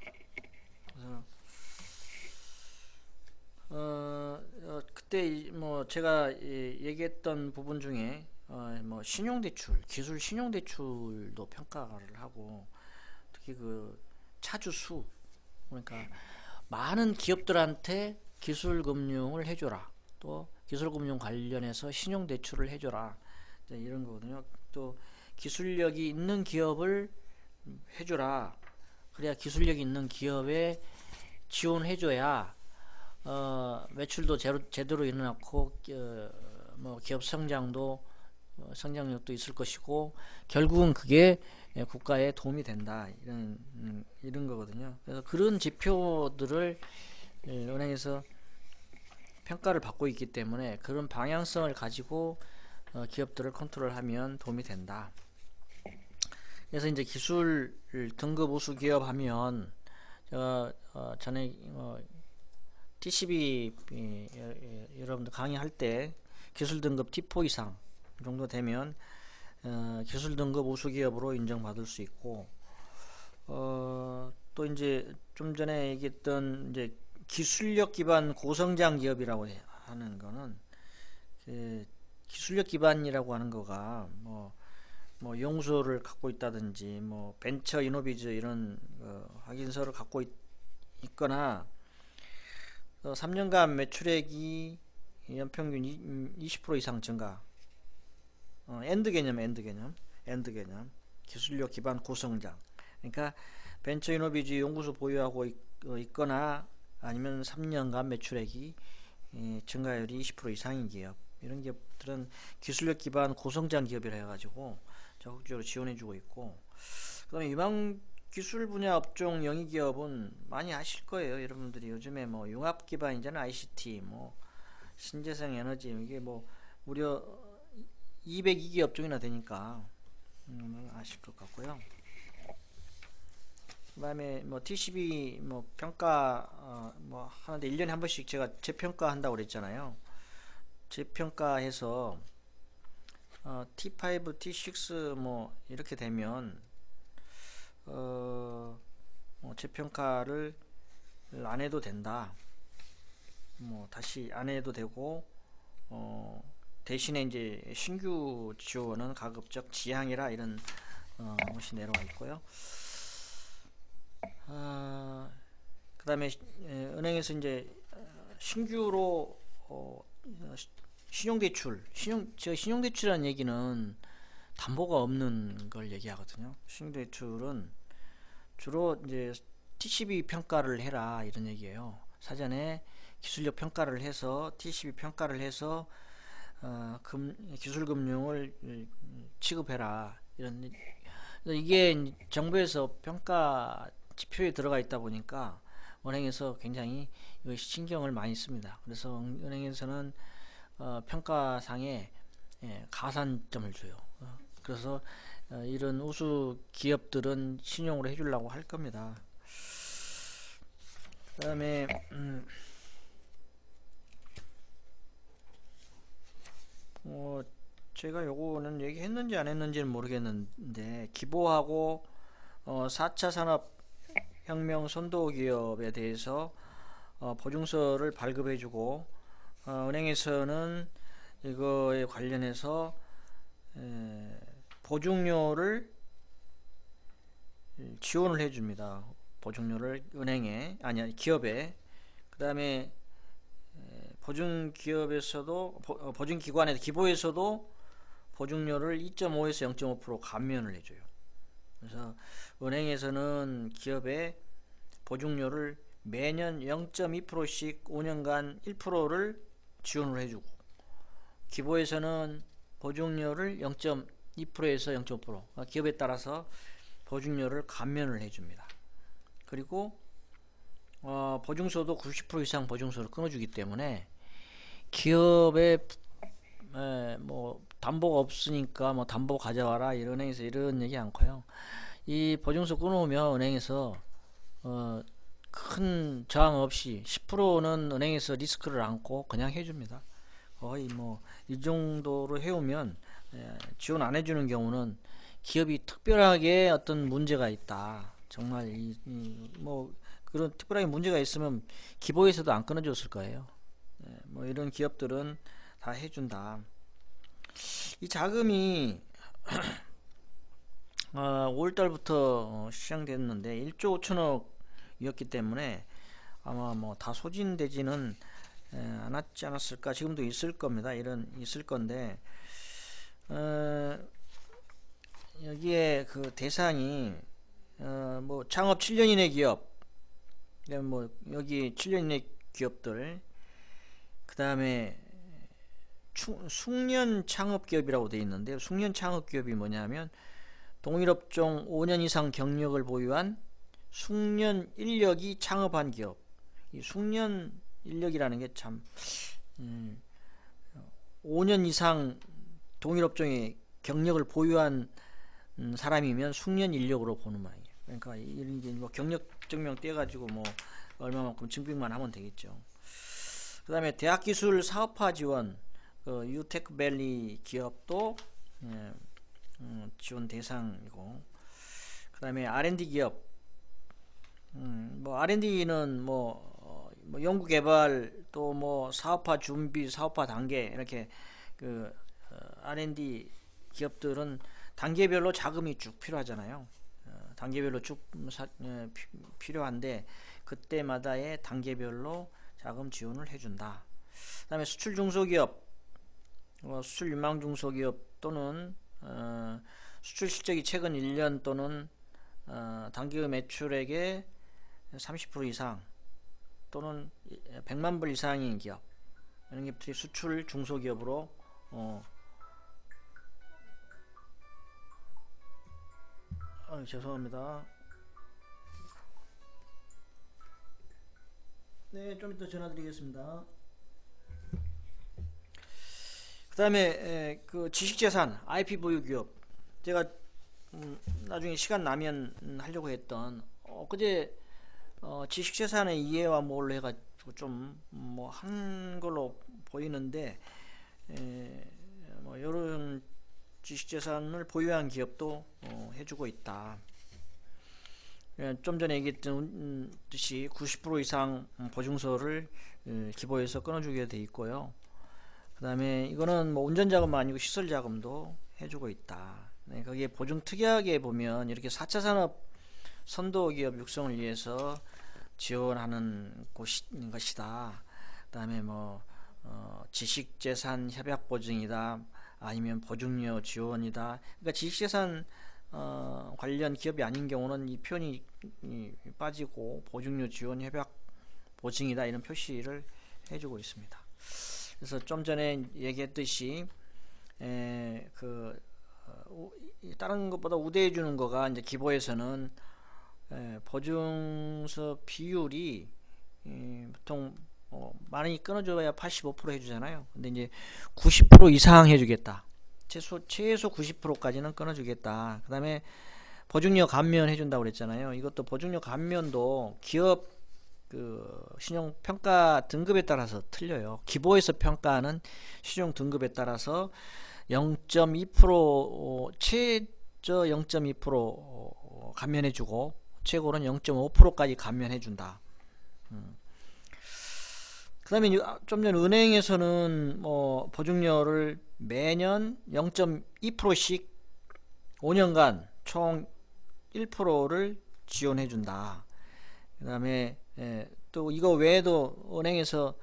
그래서 그때 뭐 제가 얘기했던 부분 중에 뭐 신용대출, 기술 신용대출도 평가를 하고, 특히 그 차주수, 그러니까 많은 기업들한테 기술금융을 해줘라, 또 기술금융 관련해서 신용대출을 해줘라, 이런 거거든요. 또 기술력이 있는 기업을 해줘라, 그래야 기술력이 있는 기업에 지원해줘야 매출도 제대로 일어났고 뭐 기업 성장도 성장력도 있을 것이고 결국은 그게 국가에 도움이 된다, 이런 거거든요. 그래서 그런 지표들을 은행에서 평가를 받고 있기 때문에 그런 방향성을 가지고 기업들을 컨트롤하면 도움이 된다. 그래서 이제 기술 등급 우수 기업 하면 제가 전에 TCB 여러분들 강의할 때 기술 등급 T4 이상 정도 되면 기술 등급 우수 기업으로 인정받을 수 있고, 또 이제 좀 전에 얘기했던 이제 기술력 기반 고성장 기업이라고 하는 거는, 그 기술력 기반이라고 하는 거가 뭐 연구소를 갖고 있다든지 뭐 벤처 이노비즈 이런 확인서를 갖고 있거나 3년간 매출액이 연평균 20% 이상 증가, 엔드 개념 기술력 기반 고성장. 그러니까 벤처 이노비즈 연구소 보유하고 있거나 아니면 3년간 매출액이 증가율이 20% 이상인 기업, 이런 기업들은 기술력 기반 고성장 기업이라 해가지고 적극적으로 지원해주고 있고, 그 다음에 유망 기술 분야 업종 영위 기업은 많이 아실 거예요. 여러분들이 요즘에 뭐 융합 기반이잖아요. ICT, 뭐 신재생 에너지, 이게 뭐 무려 202개 업종이나 되니까 아실 것 같고요. 그 다음에 뭐 TCB 뭐 평가 뭐 하는데 1년에 한 번씩 제가 재평가 한다고 그랬잖아요. 재평가해서 T5, T6 뭐 이렇게 되면 재평가를 안 해도 된다. 뭐 다시 안 해도 되고, 대신에 이제 신규 지원은 가급적 지양이라, 이런 것이 내려와 있고요. 그 다음에 은행에서 이제 신규로 신용대출이라는 얘기는 담보가 없는 걸 얘기하거든요. 신용대출은 주로 이제 TCB 평가를 해라, 이런 얘기예요. 사전에 기술력 평가를 해서 TCB 평가를 해서 기술금융을 취급해라, 이런. 이게 정부에서 평가 지표에 들어가 있다 보니까 은행에서 굉장히 이것이 신경을 많이 씁니다. 그래서 은행에서는 평가상에 가산점을 줘요. 그래서 이런 우수 기업들은 신용으로 해주려고 할 겁니다. 그 다음에 제가 요거는 얘기했는지 안 했는지는 모르겠는데, 기보하고 4차 산업혁명 선도기업에 대해서 보증서를 발급해주고, 은행에서는 이거에 관련해서 보증료를 지원을 해줍니다. 보증료를 은행에, 아니 기업에. 그 다음에 보증기관에서, 기보에서도 보증료를 2.5에서 0.5% 감면을 해줘요. 그래서 은행에서는 기업에 보증료를 매년 0.2%씩 5년간 1%를 지원을 해주고, 기보에서는 보증료를 0.2%에서 0.5%, 기업에 따라서 보증료를 감면을 해줍니다. 그리고 보증서도 90% 이상 보증서를 끊어주기 때문에 기업에 뭐 담보가 없으니까 뭐 담보 가져와라, 이런 은행에서 이런 얘기 않고요. 이 보증서 끊어오면 은행에서 큰 저항 없이 10%는 은행에서 리스크를 안고 그냥 해줍니다. 거의 뭐 이 정도로 해오면, 지원 안 해주는 경우는 기업이 특별하게 어떤 문제가 있다, 정말 뭐 그런 특별하게 문제가 있으면 기보에서도 안 끊어줬을 거예요. 뭐 이런 기업들은 다 해준다. 이 자금이 5월달부터 시작됐는데 1조 5천억이었기 때문에 아마 뭐 다 소진되지는 않았지 않았을까. 지금도 있을 겁니다. 있을 건데, 여기에 그 대상이 뭐 창업 7년 이내 기업, 뭐 여기 7년 이내 기업들, 그 다음에 숙련 창업기업이라고 되어 있는데, 숙련 창업기업이 뭐냐면 동일업종 5년 이상 경력을 보유한 숙련 인력이 창업한 기업. 이 숙련 인력이라는 게 참 5년 이상 동일업종에 경력을 보유한 사람이면 숙련 인력으로 보는 모양이에요. 그러니까 이런 게 뭐 경력 증명 떼가지고 뭐 얼마만큼 증빙만 하면 되겠죠. 그 다음에 대학기술 사업화 지원, 유테크밸리 기업도 지원 대상이고, 그 다음에 R&D 기업, 뭐 R&D는 뭐 연구 개발 또 뭐 사업화 준비, 사업화 단계 이렇게 그 R&D 기업들은 단계별로 자금이 쭉 필요하잖아요. 단계별로 쭉 필요한데 그때마다의 단계별로 자금 지원을 해준다. 그 다음에 수출 중소기업, 수출 유망 중소기업 또는 수출 실적이 최근 1년 또는 단기 매출액의 30% 이상 또는 100만 불 이상인 기업, 이런 것들이 수출 중소기업으로 죄송합니다. 네, 좀 이따 전화 드리겠습니다. 그 다음에 그 지식재산 IP 보유 기업, 제가 나중에 시간 나면 하려고 했던 그제 지식재산의 이해와 뭘로 해가지고 좀 뭐 한 걸로 보이는데, 뭐 이런 지식재산을 보유한 기업도 해주고 있다. 좀 전에 얘기했듯이 90% 이상 보증서를 기보해서 끊어주게 돼 있고요. 그 다음에 이거는 뭐 운전자금만 아니고 시설자금도 해주고 있다. 네, 거기에 보증 특이하게 보면 이렇게 4차 산업 선도기업 육성을 위해서 지원하는 것이다. 그 다음에 뭐 지식재산 협약 보증이다, 아니면 보증료 지원이다. 그러니까 지식재산 관련 기업이 아닌 경우는 이 표현이 빠지고 보증료 지원 협약 보증이다 이런 표시를 해주고 있습니다. 그래서 좀 전에 얘기했듯이 다른 것보다 우대해 주는 거가 이제 기보에서는 보증서 비율이 보통 많이 끊어줘야 85% 해주잖아요. 근데 이제 90% 이상 해주겠다. 최소 90%까지는 끊어주겠다. 그 다음에 보증료 감면 해준다고 그랬잖아요. 이것도 보증료 감면도 기업 그 신용평가 등급에 따라서 틀려요. 기보에서 평가하는 신용 등급에 따라서 0.2% 최저 0.2% 감면해주고 최고는 0.5%까지 감면해준다. 그 다음에 좀 전 은행에서는 뭐 보증료를 매년 0.2%씩 5년간 총 1%를 지원해준다. 그 다음에 또 이거 외에도 은행에서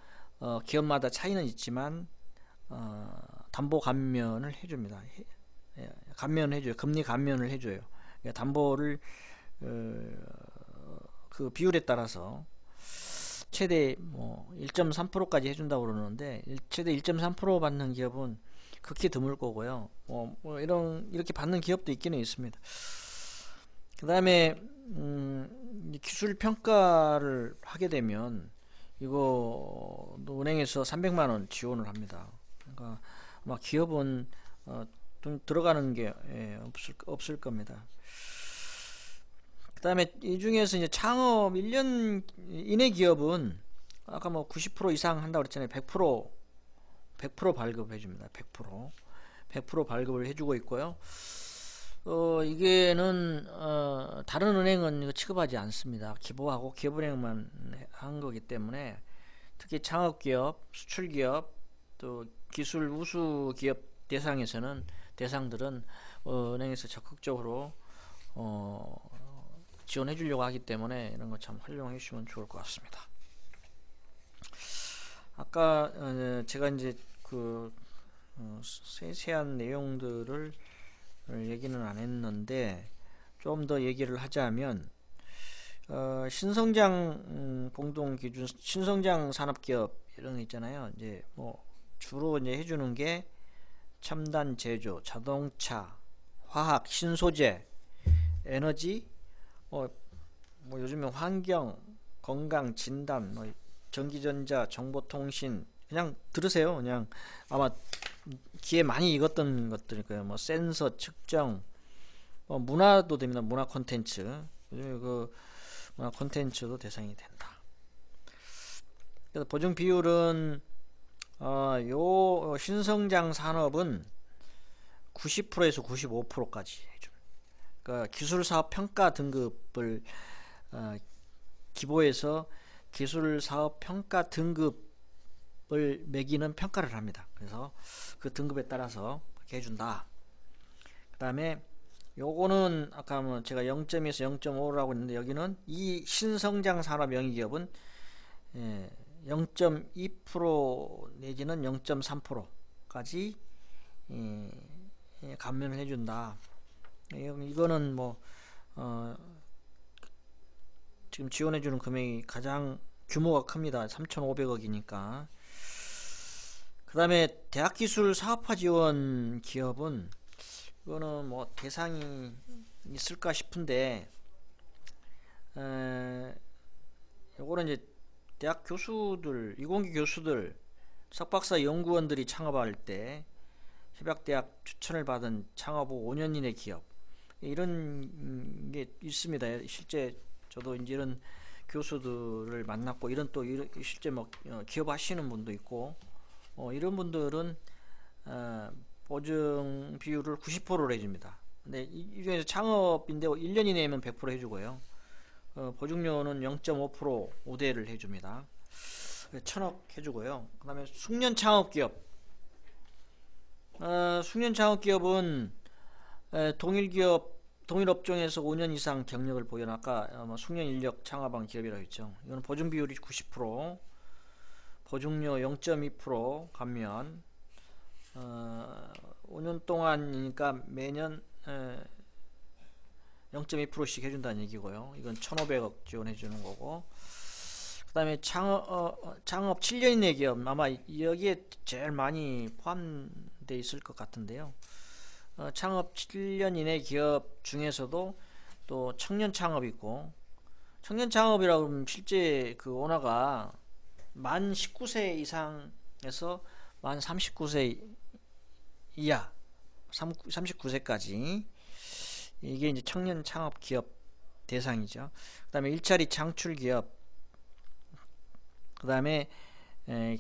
기업마다 차이는 있지만 담보 감면을 해줍니다. 감면을 해줘요. 금리 감면을 해줘요. 그러니까 담보를 그 비율에 따라서 최대 뭐 1.3%까지 해준다고 그러는데 최대 1.3% 받는 기업은 극히 드물 거고요. 뭐 이렇게 받는 기업도 있기는 있습니다. 그 다음에 기술 평가를 하게 되면 이거 은행에서 300만원 지원을 합니다. 그러니까 아마 기업은 좀 들어가는 게 없을 겁니다. 그 다음에 이 중에서 이제 창업 1년 이내 기업은 아까 뭐 90% 이상 한다고 그랬잖아요. 100% 발급해 줍니다. 100% 발급을 해주고 있고요. 이게는 다른 은행은 이거 취급하지 않습니다. 기보하고 기업은행만 한 거기 때문에 특히 창업기업, 수출기업, 또 기술 우수 기업 대상들은 은행에서 적극적으로 지원해 주려고 하기 때문에 이런 거 참 활용해 주시면 좋을 것 같습니다. 아까 제가 이제 그 세세한 내용들을 얘기는 안 했는데 좀 더 얘기를 하자면 신성장 공동기준, 신성장 산업기업 이런 거 있잖아요. 이제 뭐 주로 이제 해주는 게 첨단 제조, 자동차, 화학, 신소재, 에너지, 뭐 요즘에 환경, 건강, 진단, 뭐 전기전자, 정보통신, 그냥 들으세요. 그냥 아마 귀에 많이 익었던 것들일 거예요. 뭐 센서, 측정, 문화도 됩니다. 문화 콘텐츠. 요즘에 그 문화 콘텐츠도 대상이 된다. 그래서 보증 비율은 요 신성장 산업은 90%에서 95%까지 해줍니다. 그러니까 기술사업 평가 등급을 기보에서 기술사업 평가 등급을 매기는 평가를 합니다. 그래서 그 등급에 따라서 그렇게 해준다. 그 다음에 요거는 아까 뭐 제가 0.2에서 0.5라고 했는데 여기는 이 신성장 산업 영위기업은 0.2% 내지는 0.3%까지 감면을 해준다. 이거는 뭐 지금 지원해주는 금액이 가장 규모가 큽니다. 3,500억이니까. 그 다음에 대학기술 사업화 지원 기업은 이거는 뭐 대상이 있을까 싶은데 요거는 이제 대학 교수들, 이공계 교수들, 석박사 연구원들이 창업할 때 협약대학 추천을 받은 창업 후 5년 이내 기업, 이런 게 있습니다. 실제 저도 이제 이런 교수들을 만났고, 이런 또 실제 뭐 기업 하시는 분도 있고, 이런 분들은 보증 비율을 90%로 해줍니다. 근데 이 중에서 창업인데 1년 이내면 100% 해주고요. 보증료는 0.5% 우대를 해줍니다. 1,000억 해주고요. 그 다음에 숙련 창업기업. 숙련 창업기업은 동일 업종에서 5년 이상 경력을 보여. 아까 숙련 인력 창업한 기업이라고 했죠. 이거는 보증 비율이 90%, 보증료 0.2% 감면, 5년 동안이니까 매년 0.2%씩 해준다는 얘기고요. 이건 1,500억 지원해주는 거고. 그 다음에 창업 7년 이내 기업, 아마 여기에 제일 많이 포함되어 있을 것 같은데요. 창업 7년 이내 기업 중에서도 또 청년 창업이 있고, 청년 창업이라고 하면 실제 그 원화가 만 19세 이상에서 만 39세 이하, 39세까지 이게 이제 청년 창업 기업 대상이죠. 그 다음에 일자리 창출 기업, 그 다음에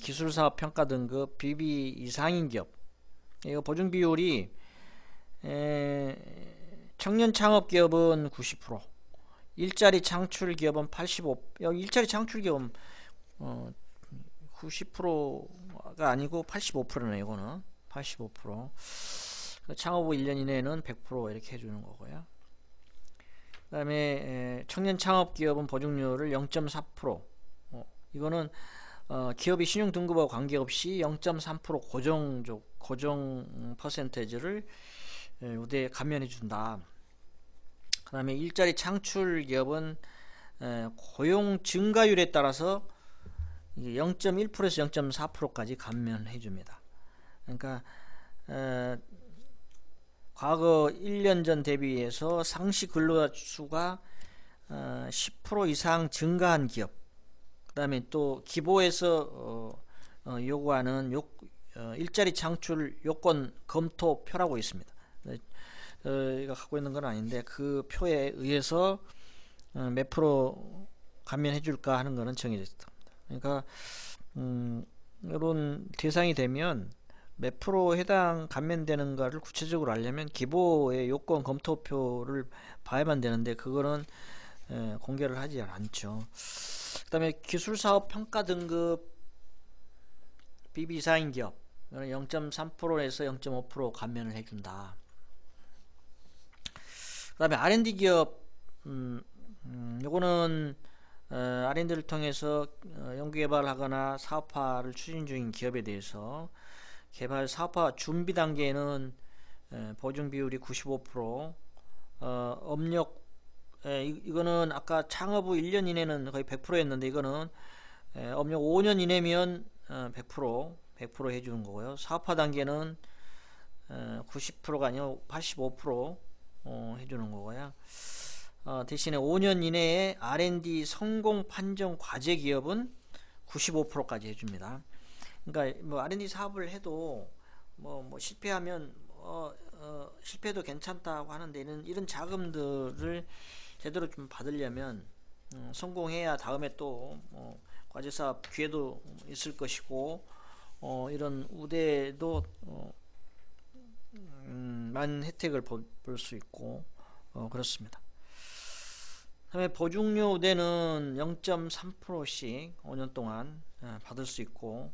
기술사업 평가 등급 BB 이상인 기업. 이거 보증 비율이 청년 창업 기업은 90%, 일자리 창출 기업은 85%. 여기 일자리 창출 기업은 90%가 아니고 85%네요. 이거는 85%. 창업 후 1년 이내에는 100% 이렇게 해주는 거고요. 그 다음에 청년 창업 기업은 보증료를 0.4%. 이거는 기업이 신용 등급하고 관계없이 0.3% 고정 퍼센테이지를 우대에 감면해 준다. 그 다음에 일자리 창출 기업은 고용 증가율에 따라서 0.1%에서 0.4%까지 감면해 줍니다. 그러니까 과거 1년 전 대비해서 상시 근로자 수가 10% 이상 증가한 기업, 그 다음에 또 기보에서 요구하는 일자리 창출 요건 검토표라고 있습니다. 이거 갖고 있는 건 아닌데 그 표에 의해서 몇 프로 감면해 줄까 하는 거는 정해져 있습니다. 그러니까 이런 대상이 되면 몇 프로 해당 감면되는가를 구체적으로 알려면 기보의 요건 검토표를 봐야만 되는데 그거는 공개를 하지 않죠. 그 다음에 기술사업 평가 등급 BB 이상인 기업 0.3%에서 0.5% 감면을 해준다. 그 다음에 R&D 기업, 요거는 R&D를 통해서 연구개발을 하거나 사업화를 추진 중인 기업에 대해서 개발 사업화 준비 단계에는 보증 비율이 95%, 업력, 이거는 아까 창업 후 1년 이내는 거의 100%였는데 이거는 업력 5년 이내면 100% 해주는 거고요. 사업화 단계는 90%가 아니고 85% 해주는 거고요. 대신에 5년 이내에 R&D 성공 판정 과제 기업은 95%까지 해줍니다. 그러니까 뭐 R&D 사업을 해도 뭐 실패하면 실패도 괜찮다고 하는데 이런 자금들을 제대로 좀 받으려면 성공해야 다음에 또 과제 사업 기회도 있을 것이고 이런 우대도 많은 혜택을 볼 수 있고 그렇습니다. 다음에 보증료 우대는 0.3%씩 5년 동안 받을 수 있고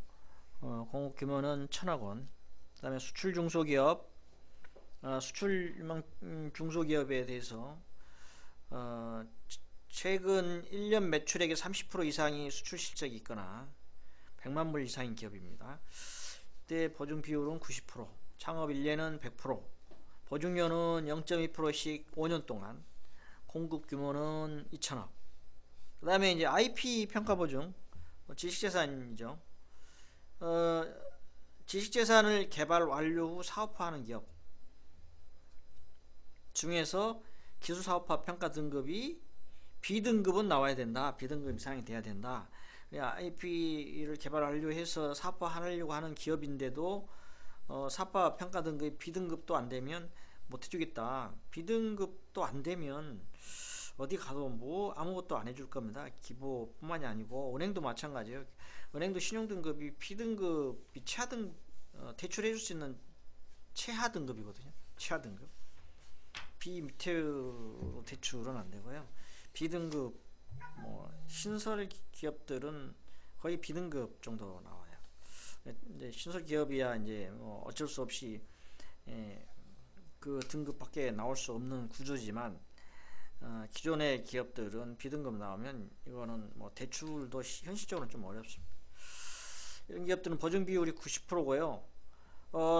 공급 규모는 1,000억원. 그 다음에 수출 중소기업 수출 중소기업에 대해서 최근 1년 매출액의 30% 이상이 수출 실적이 있거나 100만 불 이상인 기업입니다. 이때 보증 비율은 90%, 창업 1년은 100%, 보증료는 0.2%씩 5년 동안, 공급 규모는 2천억. 그 다음에 이제 IP 평가 보증, 지식재산이죠. 지식재산을 개발 완료 후 사업화하는 기업 중에서 기술사업화 평가 등급이 B등급은 나와야 된다. B등급 이상이 돼야 된다. IP를 개발 완료해서 사업화하려고 하는 기업인데도 사업화 평가 등급이 B등급도 안 되면 못 해주겠다. B등급도 안 되면 어디 가도 뭐 아무것도 안 해줄 겁니다. 기보뿐만이 아니고 은행도 마찬가지예요. 은행도 신용등급이 B등급이 최하등 대출해 줄 수 있는 최하 등급이거든요. 최하 등급. B 밑으로 대출은 안 되고요. B등급 뭐 신설 기업들은 거의 B등급 정도 나와요. 이제 신설 기업이야 이제 뭐 어쩔 수 없이 그 등급밖에 나올 수 없는 구조지만 기존의 기업들은 B등급 나오면 이거는 뭐 대출도 현실적으로 좀 어렵습니다. 이런 기업들은 보증 비율이 90%고요.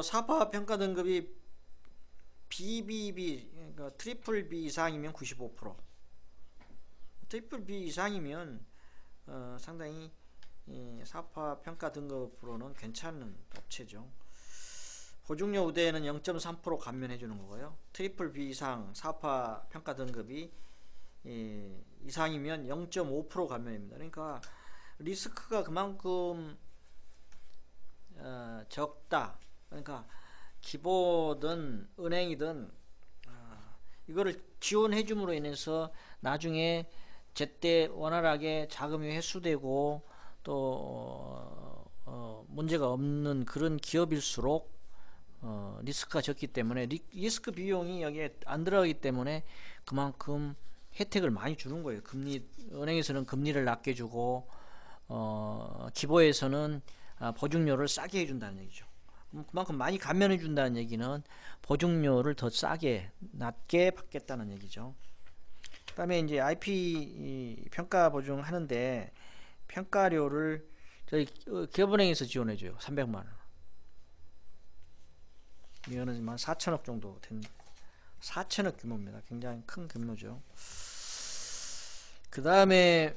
사업화 평가 등급이 BBB 그러니까 트리플 B 이상이면 95%. 트리플 B 이상이면 상당히 사업화 평가 등급으로는 괜찮은 업체죠. 보증료 우대에는 0.3% 감면해 주는 거고요. 트리플 B 이상 사업화 평가 등급이 이상이면 0.5% 감면입니다. 그러니까 리스크가 그만큼 적다. 그러니까 기보든 은행이든 이거를 지원해 줌으로 인해서 나중에 제때 원활하게 자금이 회수되고 또 문제가 없는 그런 기업일수록 리스크가 적기 때문에 리스크 비용이 여기에 안 들어가기 때문에 그만큼 혜택을 많이 주는 거예요. 은행에서는 금리를 낮게 주고 기보에서는 보증료를 싸게 해준다는 얘기죠. 그만큼 많이 감면해 준다는 얘기는 보증료를 더 싸게 낮게 받겠다는 얘기죠. 그 다음에 이제 IP 평가 보증 하는데 평가료를 저희 기업은행에서 지원해줘요. 300만원. 이거는 4천억 정도 된 4천억 규모입니다. 굉장히 큰 규모죠. 그 다음에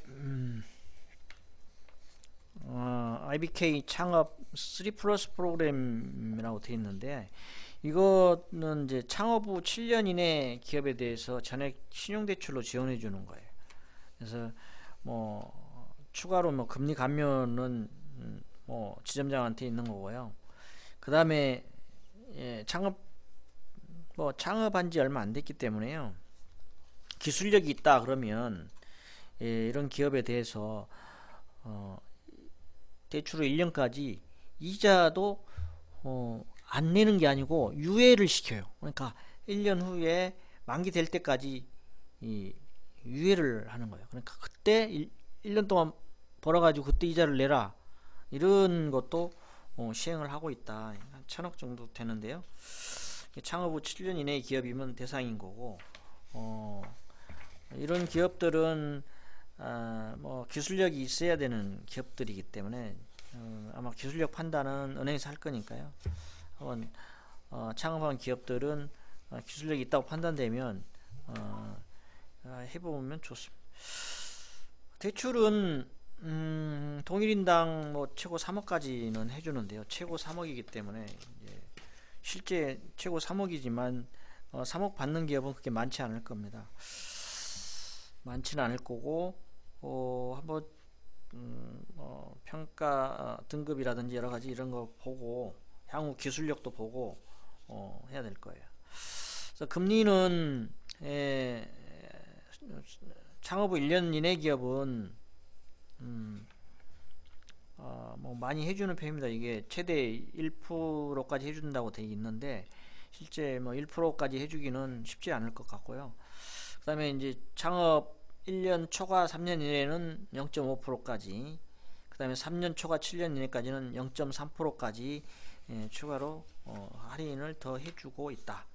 IBK 창업 3 플러스 프로그램이라고 되어 있는데 이거는 이제 창업 후 7년 이내 기업에 대해서 전액 신용대출로 지원해 주는 거예요. 그래서 뭐 추가로 뭐 금리 감면은 뭐 지점장한테 있는 거고요. 그 다음에 창업한 지 얼마 안 됐기 때문에요. 기술력이 있다 그러면 이런 기업에 대해서 대출을 1년까지 이자도 안 내는 게 아니고 유예를 시켜요. 그러니까 1년 후에 만기 될 때까지 유예를 하는 거예요. 그러니까 그때 1년 동안 벌어가지고 그때 이자를 내라 이런 것도 시행을 하고 있다. 한 1,000억 정도 되는데요. 창업 후 7년 이내의 기업이면 대상인 거고 이런 기업들은 뭐 기술력이 있어야 되는 기업들이기 때문에 아마 기술력 판단은 은행에서 할 거니까요. 한번 창업한 기업들은 기술력이 있다고 판단되면 해보면 좋습니다. 대출은 동일인당 뭐 최고 3억까지는 해주는데요. 최고 3억이기 때문에 실제 최고 3억이지만 3억 받는 기업은 그렇게 많지 않을 겁니다. 많지는 않을 거고 한번 평가 등급이라든지 여러가지 이런 거 보고 향후 기술력도 보고 해야 될 거예요. 그래서 금리는 창업 후 1년 이내 기업은 뭐 많이 해주는 편입니다. 이게 최대 1%까지 해준다고 되어 있는데 실제 뭐 1%까지 해주기는 쉽지 않을 것 같고요. 그 다음에 이제 창업 1년 초과 3년 이내는 0.5%까지, 그 다음에 3년 초과 7년 이내까지는 0.3%까지 추가로 할인을 더 해주고 있다.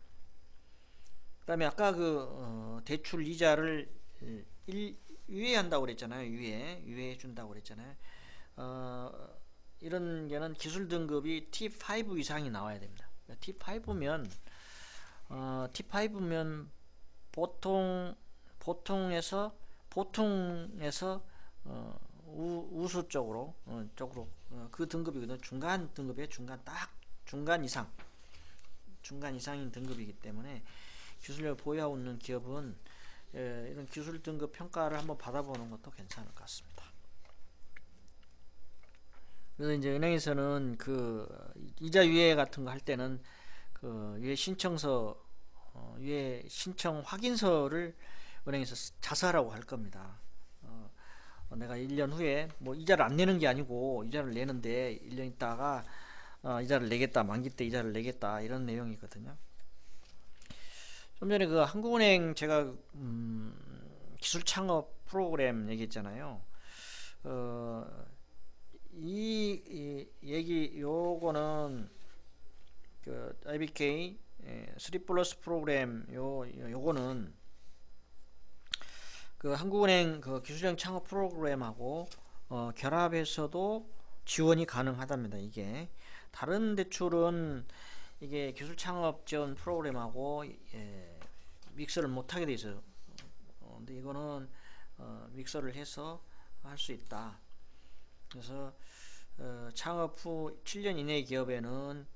그 다음에 아까 대출 이자를 유예한다고 그랬잖아요. 유예해 준다고 그랬잖아요. 이런 게는 기술 등급이 T5 이상이 나와야 됩니다. T5면 보통에서 우수 쪽으로 그 등급이거든요. 중간 등급의 중간 이상인 등급이기 때문에 기술력을 보유하고 있는 기업은 이런 기술 등급 평가를 한번 받아보는 것도 괜찮을 것 같습니다. 그래서 이제 은행에서는 이자 유예 같은 거 할 때는 유예 신청 확인서를 은행에서 자사라고 할 겁니다. 내가 1년 후에 뭐 이자를 안 내는 게 아니고 이자를 내는데 1년 있다가 이자를 내겠다, 만기 때 이자를 내겠다, 이런 내용이거든요. 좀 전에 한국은행 제가 기술 창업 프로그램 얘기했잖아요. 요거는 IBK 3 플러스 프로그램 요거는 한국은행 기술형 창업 프로그램하고 결합해서도 지원이 가능하답니다. 이게 다른 대출은 이게 기술 창업 지원 프로그램하고 믹서를 못하게 돼 있어요. 근데 이거는 믹서를 해서 할 수 있다. 그래서 창업 후 7년 이내 기업에는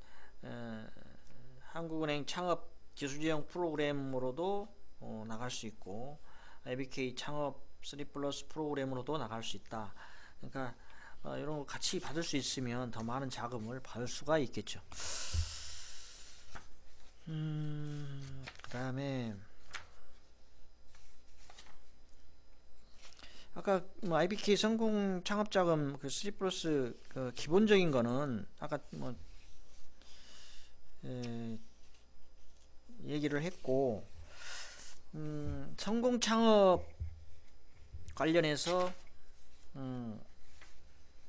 한국은행 창업 기술지원 프로그램으로도 나갈 수 있고, IBK 창업 3 플러스 프로그램으로도 나갈 수 있다. 그러니까 이런 거 같이 받을 수 있으면 더 많은 자금을 받을 수가 있겠죠. 그 다음에 아까 IBK 성공 창업자금 3 플러스 기본적인 거는 아까 얘기를 했고, 성공 창업 관련해서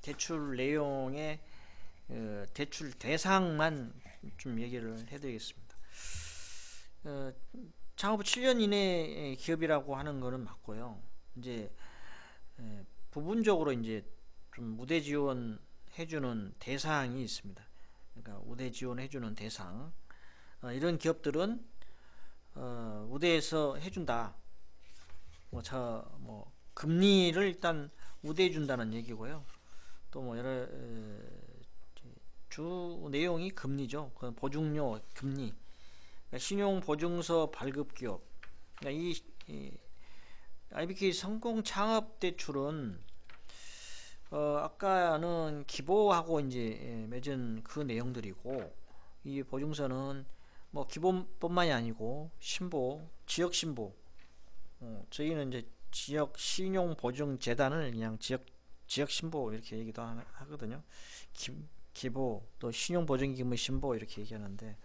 대출 내용의 대출 대상만 좀 얘기를 해드리겠습니다. 창업 후 7년 이내 기업이라고 하는 거는 맞고요. 이제 부분적으로 이제 좀 우대 지원 해주는 대상이 있습니다. 그러니까 우대 지원 해주는 대상, 이런 기업들은 우대해서 해준다. 금리를 일단 우대해 준다는 얘기고요. 또 여러 주 내용이 금리죠. 보증료, 금리, 그러니까 신용보증서 발급 기업. 그러니까 이 IBK 성공 창업 대출은 아까는 기보하고 이제 맺은 그 내용들이고, 이 보증서는 기본뿐만이 아니고 지역 신보. 저희는 이제 지역 신용보증재단을 그냥 지역 신보 이렇게 얘기도 하거든요. 기보, 또 신용보증기금의 신보 이렇게 얘기하는데,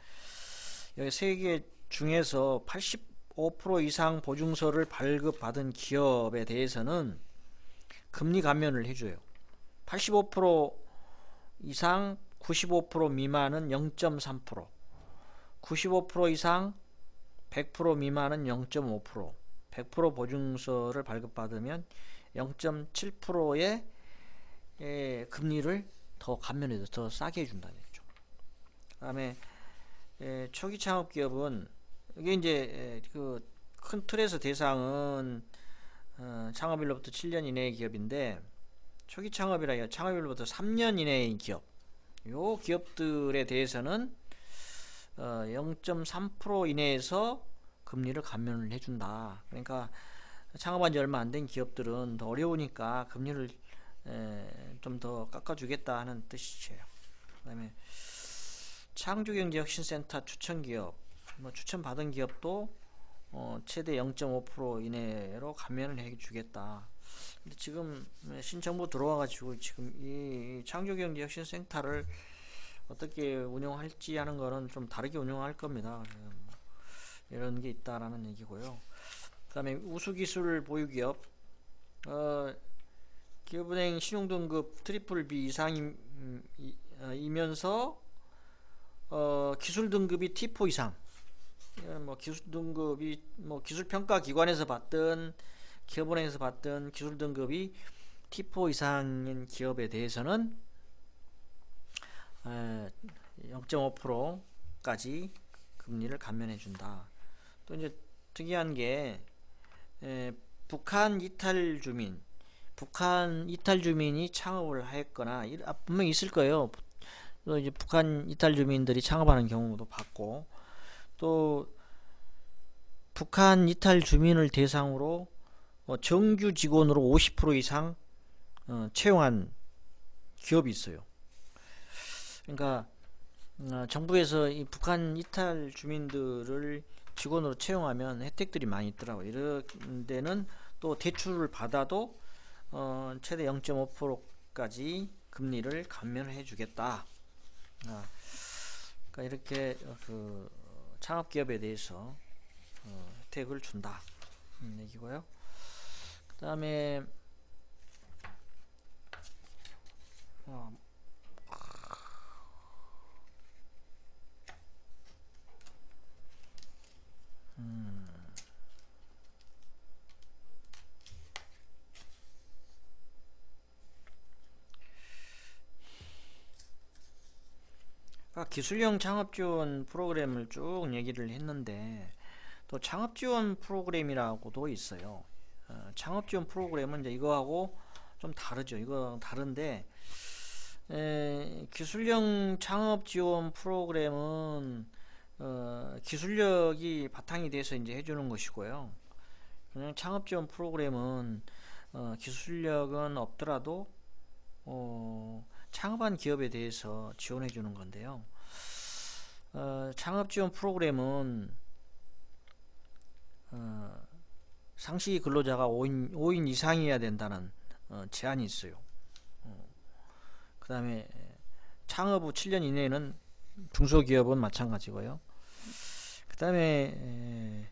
여기 세 개 중에서 85% 이상 보증서를 발급받은 기업에 대해서는 금리 감면을 해줘요. 85% 이상 95% 미만은 0.3%, 95% 이상 100% 미만은 0.5%, 100% 보증서를 발급받으면 0.7%의 금리를 더 감면해서 더 싸게 해준다는 얘기죠. 그 다음에 초기 창업 기업은, 이게 이제 큰 틀에서 대상은 창업일로부터 7년 이내의 기업인데, 초기 창업이라 창업일로부터 3년 이내의 기업, 요 기업들에 대해서는 0.3% 이내에서 금리를 감면을 해준다. 그러니까 창업한 지 얼마 안 된 기업들은 더 어려우니까 금리를 좀 더 깎아주겠다 하는 뜻이에요. 그 다음에 창조경제혁신센터 추천기업, 추천받은 기업도 최대 0.5% 이내로 감면을 해주겠다. 근데 지금 신청부 들어와가지고 지금 이 창조경제혁신센터를 어떻게 운영할지 하는 거는 좀 다르게 운영할 겁니다. 이런 게 있다라는 얘기고요. 그 다음에 우수기술 보유기업, 기업은행 신용등급 트리플 B 이상이면서 기술 등급이 T4 이상, 뭐 기술 등급이 뭐 기술 평가 기관에서 받든 기업은행에서 받든 기술 등급이 T4 이상인 기업에 대해서는 0.5%까지 금리를 감면해 준다. 또 이제 특이한 게 북한 이탈 주민이 창업을 했거나 분명히 있을 거예요. 또 이제 북한 이탈 주민들이 창업하는 경우도 봤고, 또 북한 이탈 주민을 대상으로 정규 직원으로 50% 이상 채용한 기업이 있어요. 그러니까 정부에서 이 북한 이탈 주민들을 직원으로 채용하면 혜택들이 많이 있더라고요. 이런 데는 또 대출을 받아도 최대 0.5%까지 금리를 감면해 주겠다. 그러니까 이렇게 그 창업기업에 대해서 혜택을 준다 얘기고요. 그 다음에 기술형 창업지원 프로그램을 쭉 얘기를 했는데, 또 창업지원 프로그램이라고도 있어요. 창업지원 프로그램은 이제 이거하고 좀 다르죠. 이거 다른데, 기술형 창업지원 프로그램은 기술력이 바탕이 돼서 이제 해주는 것이고요. 그냥 창업지원 프로그램은 기술력은 없더라도 창업한 기업에 대해서 지원해 주는 건데요. 창업지원 프로그램은 상시 근로자가 5인 이상이어야 된다는 제한이 있어요. 그 다음에 창업 후 7년 이내에는 중소기업은 마찬가지고요. 그 다음에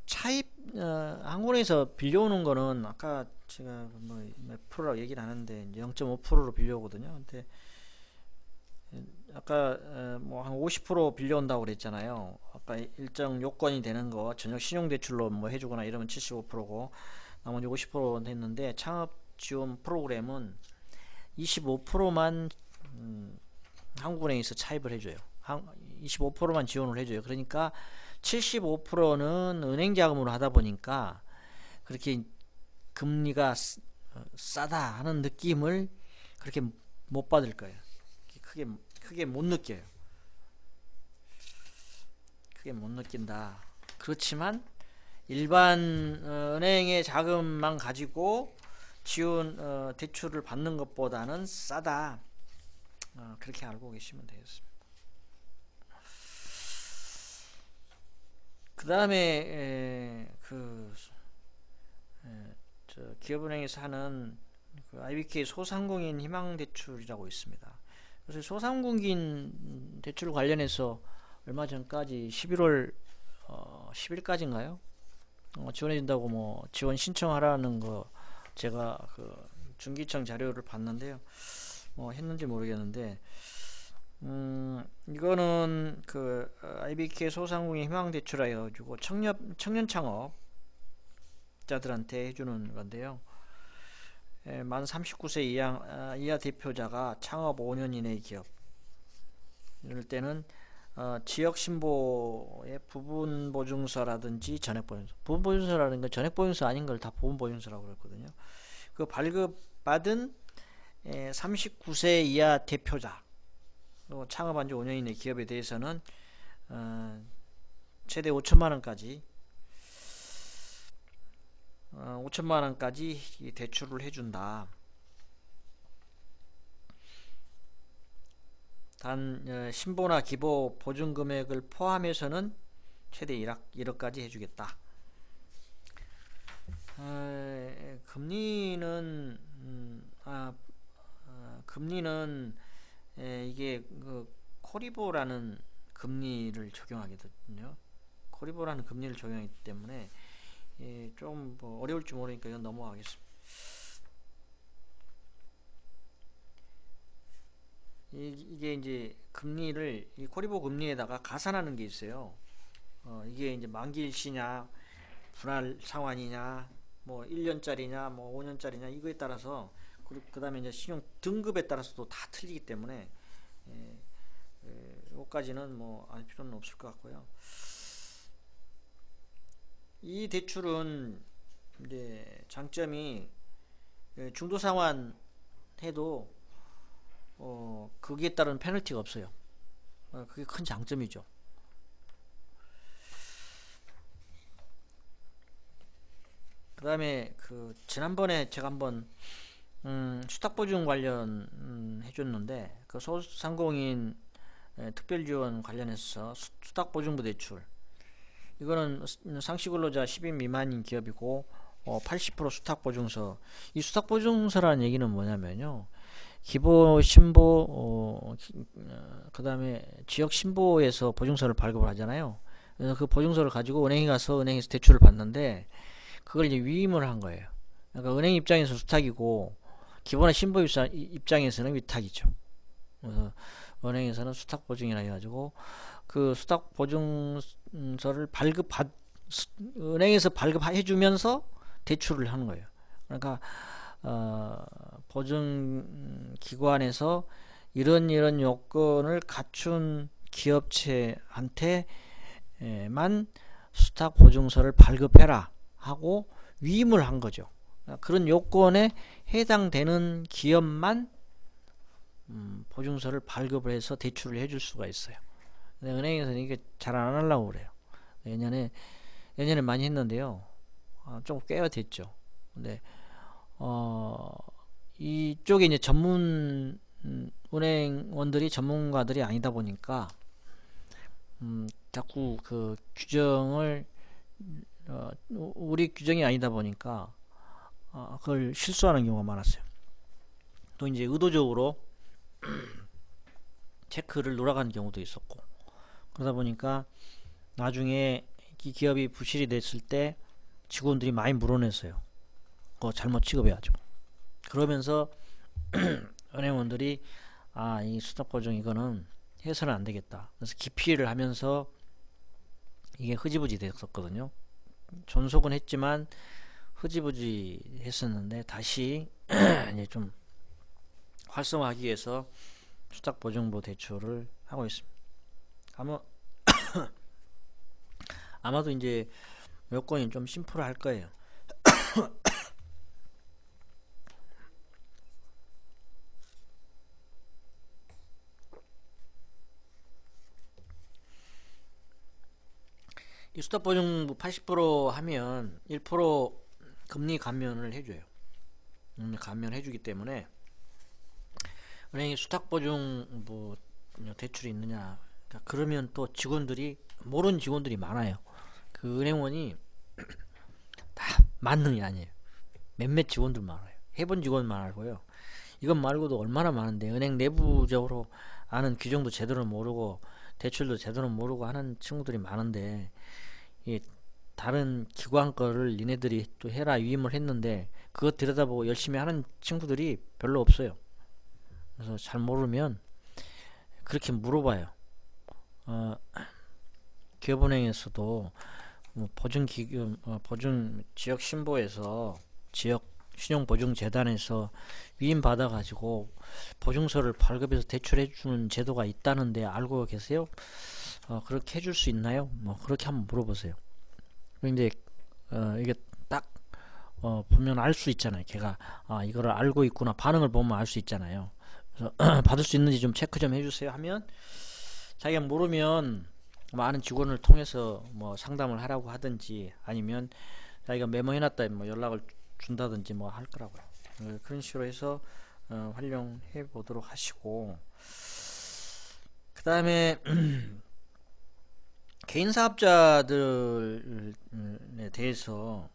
차입 한국에서 빌려오는 거는 아까 제가 몇 프로라고 얘기를 하는데 0.5%로 빌려오거든요. 근데 아까 뭐 한 50% 빌려온다고 그랬잖아요. 아까 일정 요건이 되는 거 전액 신용대출로 뭐 해주거나 이러면 75%고 나머지 50% 했는데, 창업 지원 프로그램은 25%만 한국은행에서 차입을 해줘요. 25%만 지원을 해줘요. 그러니까 75%는 은행 자금으로 하다 보니까 그렇게 금리가 싸다 하는 느낌을 그렇게 못 받을 거예요. 크게 못 느껴요. 크게 못 느낀다. 그렇지만 일반 은행의 자금만 가지고 지원 대출을 받는 것보다는 싸다. 그렇게 알고 계시면 되겠습니다. 그 다음에 기업은행에서 하는 그 IBK 소상공인 희망대출이라고 있습니다. 그래서 소상공인 대출 관련해서 얼마 전까지 11월 10일까지인가요? 지원해준다고 뭐 지원 신청하라는 거 제가 그 중기청 자료를 봤는데요. 했는지 모르겠는데, 이거는 그 IBK 소상공인 희망대출라 해가지고 청년 창업자들한테 해주는 건데요. 만 39세 이하 대표자가 창업 5년 이내의 기업, 이럴 때는 지역 신보의 부분 보증서라든지 전액 보증서, 부분 보증서라는 건 전액 보증서 아닌 걸 다 부분 보증서라고 그랬거든요. 그 발급받은 39세 이하 대표자, 창업한 지 5년 이내 기업에 대해서는 최대 5천만 원까지 대출을 해준다. 단 신보나 기보 보증 금액을 포함해서는 최대 1억까지 해주겠다. 금리는 금리는 이게 그 코리보라는 금리를 적용하거든요. 코리보라는 금리를 적용하기 때문에 좀 뭐 어려울지 모르니까 이건 넘어가겠습니다. 이게 이제 금리를 이 코리보 금리에다가 가산하는 게 있어요. 이게 이제 만기일시냐 분할 상환이냐 뭐 1년짜리냐 뭐 5년짜리냐 이거에 따라서 그 다음에 이제 신용 등급에 따라서도 다 틀리기 때문에 여기까지는 뭐 알 필요는 없을 것 같고요. 이 대출은 이제 장점이 중도 상환 해도 거기에 따른 페널티가 없어요. 그게 큰 장점이죠. 그 다음에 그 지난번에 제가 한번 수탁보증 관련 해줬는데 그 소상공인 특별지원 관련해서 수탁보증부 대출 이거는 상시근로자 10인 미만인 기업이고 80% 수탁보증서. 이 수탁보증서라는 얘기는 뭐냐면요, 기보 신보 그 다음에 지역 신보에서 보증서를 발급을 하잖아요. 그래서 그 보증서를 가지고 은행에 가서 은행에서 대출을 받는데 그걸 이제 위임을 한 거예요. 그러니까 은행 입장에서 수탁이고 기본의 신보 입장에서는 위탁이죠. 그래서 은행에서는 수탁보증이라 해가지고 그 수탁보증서를 은행에서 발급해주면서 대출을 하는 거예요. 그러니까 보증기관에서 이런 요건을 갖춘 기업체한테만 수탁보증서를 발급해라 하고 위임을 한 거죠. 그런 요건에 해당되는 기업만 보증서를 발급을 해서 대출을 해줄 수가 있어요. 근데 은행에서는 이게 잘 안 하려고 그래요. 예전에 많이 했는데요. 좀 꽤가 됐죠. 근데 이쪽에 이제 전문 은행원들이 전문가들이 아니다 보니까 자꾸 그 규정을 우리 규정이 아니다 보니까 그걸 실수하는 경우가 많았어요. 또 이제 의도적으로 체크를 누락하는 경우도 있었고, 그러다 보니까 나중에 이 기업이 부실이 됐을 때 직원들이 많이 물어냈어요. 그거 잘못 취급해야죠. 그러면서 은행원들이 이 수탁보증 이거는 해서는 안 되겠다. 그래서 기피를 하면서 이게 흐지부지 됐었거든요. 존속은 했지만 흐지부지 했었는데 다시 이제 좀 활성화하기 위해서 수탁보증부 대출을 하고 있습니다. 아마도 이제 요건이 좀 심플할 거예요. 이 수탁보증부 80% 하면 1% 금리 감면을 해줘요. 감면해주기 때문에 은행이 수탁보증부 대출이 있느냐, 그러면 또 직원들이 모르는 직원들이 많아요. 그 은행원이 다 만능이 아니에요. 몇몇 직원들 많아요. 해본 직원만 알고요. 이것 말고도 얼마나 많은데 은행 내부적으로 아는 규정도 제대로 모르고 대출도 제대로 모르고 하는 친구들이 많은데 다른 기관 거를 니네들이 또 해라 위임을 했는데 그거 들여다보고 열심히 하는 친구들이 별로 없어요. 그래서 잘 모르면 그렇게 물어봐요. 기업은행에서도 보증 지역 신보에서 지역 신용보증재단에서 위임 받아 가지고 보증서를 발급해서 대출해 주는 제도가 있다는데 알고 계세요? 그렇게 해줄 수 있나요? 그렇게 한번 물어보세요. 근데 이게 딱 보면 알 수 있잖아요. 걔가 이거를 알고 있구나, 반응을 보면 알 수 있잖아요. 그래서 받을 수 있는지 좀 체크 좀 해주세요 하면, 자기가 모르면 많은 직원을 통해서 상담을 하라고 하든지 아니면 자기가 메모해놨다 연락을 준다든지 할 거라고요. 그런 식으로 해서 활용해 보도록 하시고, 그 다음에 개인 사업자들에 대해서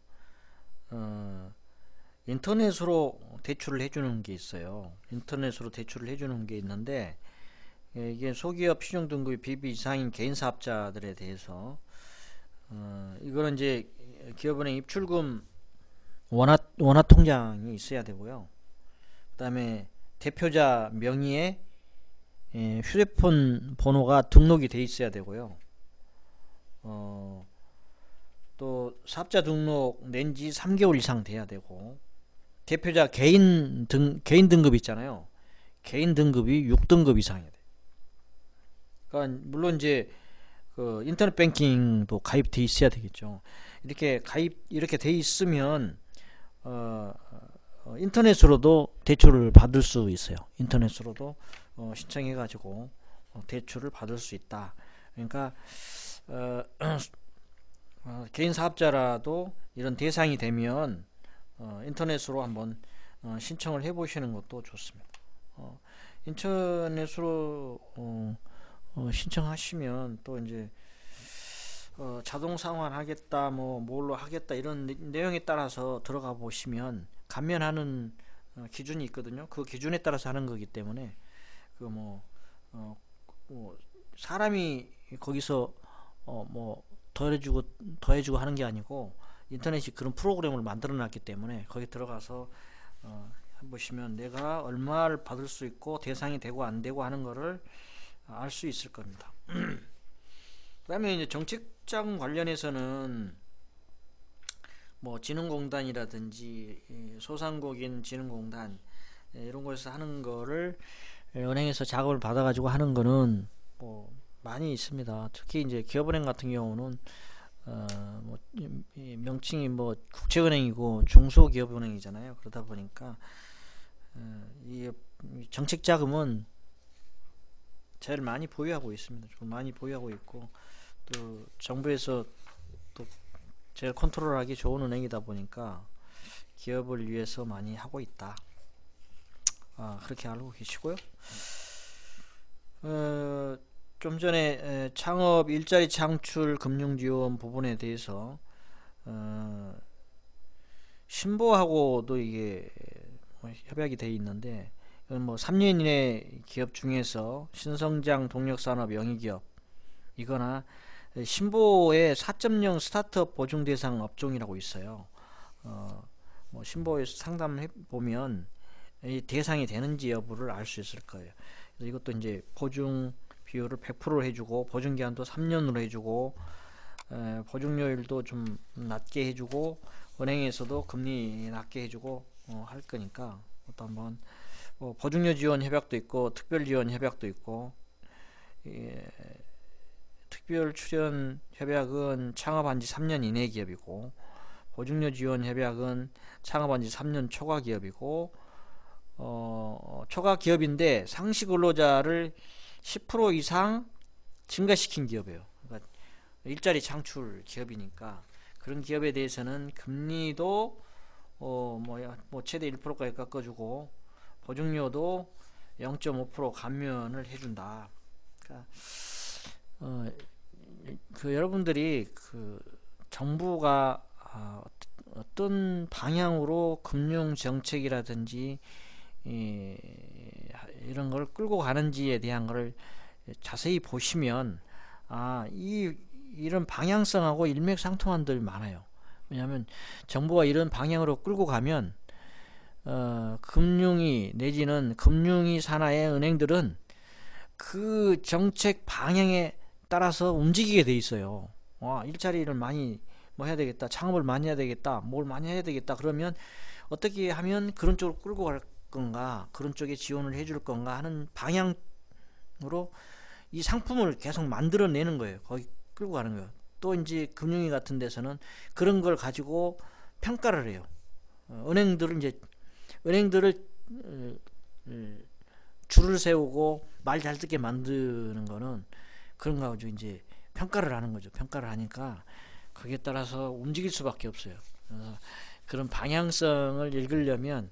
인터넷으로 대출을 해주는 게 있어요. 인터넷으로 대출을 해주는 게 있는데, 이게 소기업 신용등급이 BB 이상인 개인사업자들에 대해서 이거는 이제 기업은행 입출금 원화 통장이 있어야 되고요. 그 다음에 대표자 명의의 휴대폰 번호가 등록이 돼 있어야 되고요. 또 사업자 등록 낸 지 3개월 이상 돼야 되고, 대표자 개인 등급 있잖아요. 개인 등급이 6등급 이상이야 돼. 그러니까 물론 이제 그 인터넷 뱅킹도 가입돼 있어야 되겠죠. 이렇게 돼 있으면 인터넷으로도 대출을 받을 수 있어요. 인터넷으로도 신청해 가지고 대출을 받을 수 있다. 그러니까 개인 사업자라도 이런 대상이 되면 인터넷으로 한번 신청을 해 보시는 것도 좋습니다. 인터넷으로 신청하시면 또 이제 자동 상환하겠다, 뭘로 하겠다 이런 내용에 따라서 들어가 보시면 감면하는 기준이 있거든요. 그 기준에 따라서 하는 거기 때문에 사람이 거기서 더해주고 하는 게 아니고 인터넷이 그런 프로그램을 만들어 놨기 때문에 거기 들어가서 보시면 내가 얼마를 받을 수 있고 대상이 되고 안 되고 하는 거를 알 수 있을 겁니다. 그 다음에 이제 정책자금 관련해서는 진흥공단이라든지 소상공인 진흥공단 이런 곳에서 하는 거를 은행에서 자금을 받아 가지고 하는 거는 많이 있습니다. 특히 이제 기업은행 같은 경우는 명칭이 국제은행이고 중소기업은행이잖아요. 그러다 보니까 이 정책자금은 제일 많이 보유하고 있습니다. 좀 많이 보유하고 있고, 또 정부에서 또 제일 컨트롤하기 좋은 은행이다 보니까 기업을 위해서 많이 하고 있다. 그렇게 알고 계시고요. 좀 전에 창업 일자리 창출 금융 지원 부분에 대해서 신보하고도 이게 협약이 돼 있는데, 3년 이내 기업 중에서 신성장 동력산업 영위기업 이거나 신보의 4.0 스타트업 보증 대상 업종이라고 있어요. 신보에서 상담해 보면 이 대상이 되는지 여부를 알 수 있을 거예요. 그래서 이것도 이제 보증 비율을 100% 해주고, 보증 기한도 3년으로 해주고, 보증료율도 좀 낮게 해주고, 은행에서도 금리 낮게 해주고 할 거니까 또 한번 보증료 지원 협약도 있고 특별 지원 협약도 있고, 특별 출연 협약은 창업한 지 3년 이내 기업이고, 보증료 지원 협약은 창업한 지 3년 초과 기업이고, 초과 기업인데 상시 근로자를 10% 이상 증가시킨 기업이에요. 그러니까 일자리 창출 기업이니까 그런 기업에 대해서는 금리도 최대 1%까지 깎아주고 보증료도 0.5% 감면을 해준다. 그러니까 여러분들이 정부가 어떤 방향으로 금융 정책이라든지 이런 걸 끌고 가는지에 대한 것을 자세히 보시면 이런 방향성하고 일맥상통한 들 많아요. 왜냐하면 정부가 이런 방향으로 끌고 가면 금융위 내지는 금융위 산하의 은행들은 그 정책 방향에 따라서 움직이게 돼 있어요. 일자리를 많이 해야 되겠다, 창업을 많이 해야 되겠다, 뭘 많이 해야 되겠다, 그러면 어떻게 하면 그런 쪽으로 끌고 갈 건가, 그런 쪽에 지원을 해줄 건가 하는 방향으로 이 상품을 계속 만들어내는 거예요. 거기 끌고 가는 거예요. 또 이제 금융위 같은 데서는 그런 걸 가지고 평가를 해요. 은행들을 줄을 세우고 말 잘 듣게 만드는 거는 그런 거 가지고 이제 평가를 하는 거죠. 평가를 하니까 거기에 따라서 움직일 수밖에 없어요. 그런 방향성을 읽으려면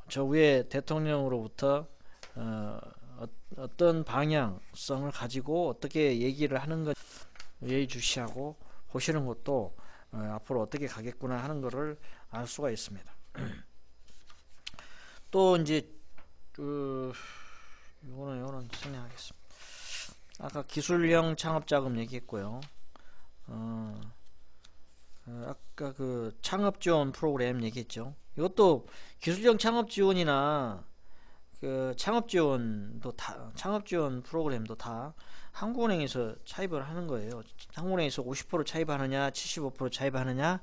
저 위에 대통령으로부터 어떤 방향성을 가지고 어떻게 얘기를 하는 것 예의주시하고 보시는 것도 앞으로 어떻게 가겠구나 하는 것을 알 수가 있습니다. 또 이제 요거는 정리하겠습니다. 아까 기술형 창업자금 얘기했고요. 아까 그 창업지원 프로그램 얘기했죠. 이것도 기술형 창업지원이나 그 창업지원 프로그램도 다 한국은행에서 차입을 하는 거예요. 한국은행에서 50% 차입하느냐, 75% 차입하느냐,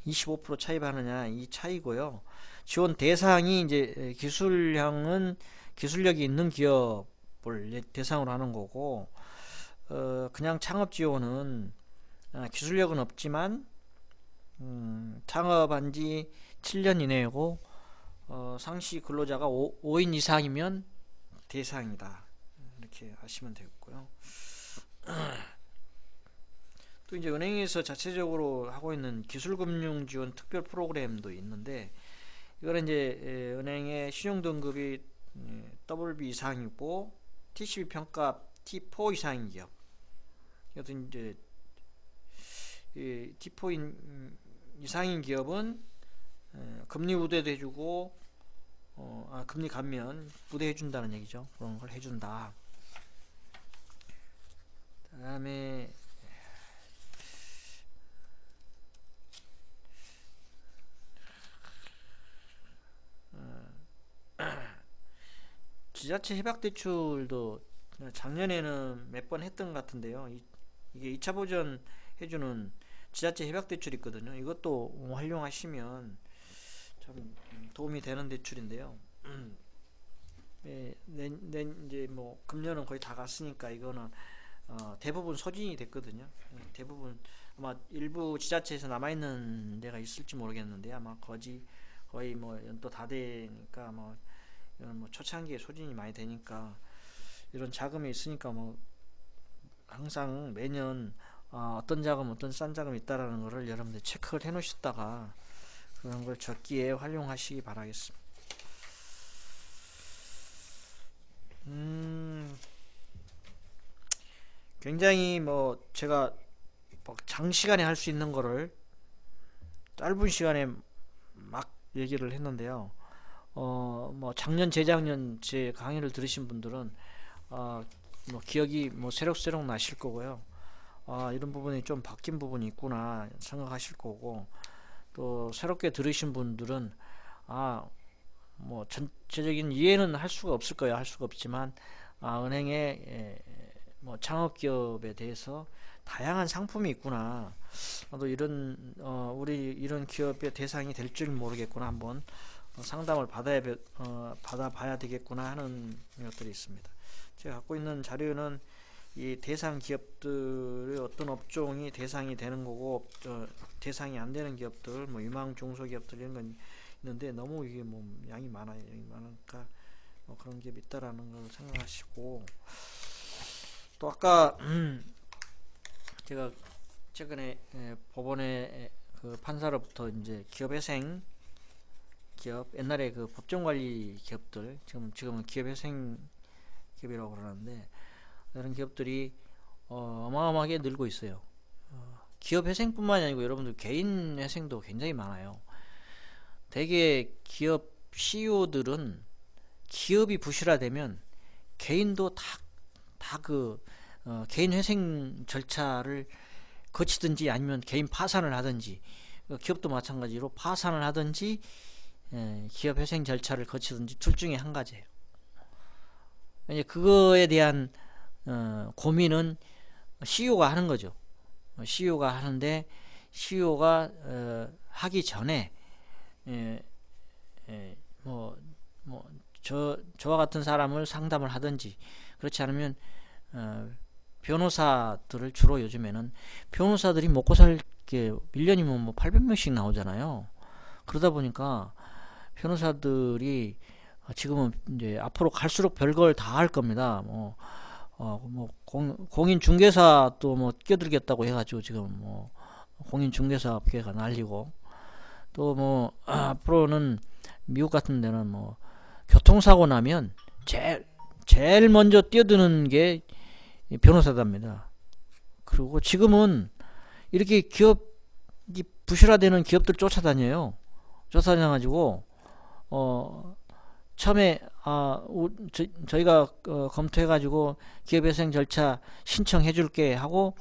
25% 차입하느냐 이 차이고요. 지원 대상이 이제 기술력이 있는 기업을 대상으로 하는 거고, 그냥 창업 지원은 기술력은 없지만 창업한 지 7년 이내고 상시 근로자가 5인 이상이면 대상이다. 이렇게 아시면 되겠고요. 또 이제 은행에서 자체적으로 하고 있는 기술금융 지원 특별 프로그램도 있는데, 이거는 이제 은행의 신용등급이 WB 이상이고 TCB 평가 T4 이상인 기업, 이것도 이제 T4 이상인 기업은 금리 우대도 해주고 금리 감면 우대해준다는 얘기죠. 그런 걸 해준다. 그 다음에 지자체 해박대출도 작년에는 몇 번 했던 것 같은데요. 이게 2차 보전 해주는 지자체 해박대출이 있거든요. 이것도 활용하시면 참 도움이 되는 대출인데요. 이제 뭐 금년은 거의 다 갔으니까 이거는 대부분 소진이 됐거든요. 대부분 아마 일부 지자체에서 남아있는 데가 있을지 모르겠는데 아마 거의 뭐 연도 다 되니까 뭐 이건 뭐 초창기에 소진이 많이 되니까 이런 자금이 있으니까 뭐 항상 매년 어떤 자금 어떤 싼 자금이 있다라는 거를 여러분들 체크를 해 놓으셨다가 그런 걸 적기에 활용하시기 바라겠습니다. 굉장히 뭐 제가 장시간에 할 수 있는 거를 짧은 시간에 막 얘기를 했는데요. 뭐 작년 재작년 제 강의를 들으신 분들은 뭐 기억이 뭐 새록새록 나실 거고요. 이런 부분이 좀 바뀐 부분이 있구나 생각하실 거고, 또 새롭게 들으신 분들은 뭐 전체적인 이해는 할 수가 없을 거예요. 할 수가 없지만 은행의 뭐 창업기업에 대해서 다양한 상품이 있구나, 또 우리 이런 기업의 대상이 될 줄 모르겠구나, 한번 상담을 받아봐야 되겠구나 하는 것들이 있습니다. 제가 갖고 있는 자료는 이 대상 기업들의 어떤 업종이 대상이 되는 거고 대상이 안 되는 기업들, 뭐 유망 중소기업들 이런 건 있는데, 너무 이게 뭐 양이 많으니까 뭐 그런 기업이 있다라는 걸 생각하시고, 또 아까 제가 최근에 법원에 그 판사로부터 이제 기업회생 기업, 옛날에 그 법정관리 기업들, 지금은 기업회생 기업이라고 그러는데, 이런 기업들이 어마어마하게 늘고 있어요. 기업회생뿐만이 아니고 여러분들 개인 회생도 굉장히 많아요. 대개 기업 CEO들은 기업이 부실화되면 개인도 다 개인 회생 절차를 거치든지 아니면 개인 파산을 하든지, 기업도 마찬가지로 파산을 하든지 기업 회생 절차를 거치든지 둘 중에 한 가지예요. 이제 그거에 대한 고민은 CEO가 하는 거죠. CEO가 하는데, CEO가 하기 전에 저와 같은 사람을 상담을 하든지, 그렇지 않으면 변호사들을 주로, 요즘에는 변호사들이 먹고 살게 1년이면 뭐 800명씩 나오잖아요. 그러다 보니까 변호사들이 지금은 이제 앞으로 갈수록 별걸 다 할 겁니다. 공인중개사도 뭐 끼어들겠다고 해가지고 지금 뭐 공인중개사 업계가 난리고, 또 뭐 앞으로는 미국 같은 데는 뭐 교통사고 나면 제일 먼저 뛰어드는 게 변호사답니다. 그리고 지금은 이렇게 기업이 부실화되는 기업들 쫓아다녀요. 쫓아다녀가지고 처음에 저희가 검토해가지고 기업회생 절차 신청해 줄게 하고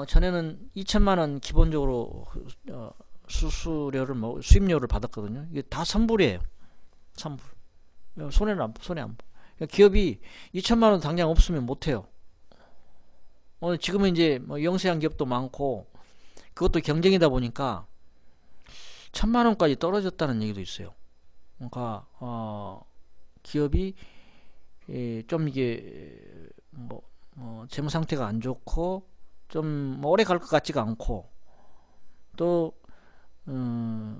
전에는 2천만 원 기본적으로 수수료를 수임료를 받았거든요. 이게 다 선불이에요. 선불. 손해는 손해 안 봐. 그러니까 기업이 2천만 원 당장 없으면 못 해요. 지금은 이제 뭐 영세한 기업도 많고 그것도 경쟁이다 보니까 1,000만 원까지 떨어졌다는 얘기도 있어요. 그러니까 기업이 좀 이게 재무 상태가 안 좋고 좀 오래 갈 것 같지가 않고 또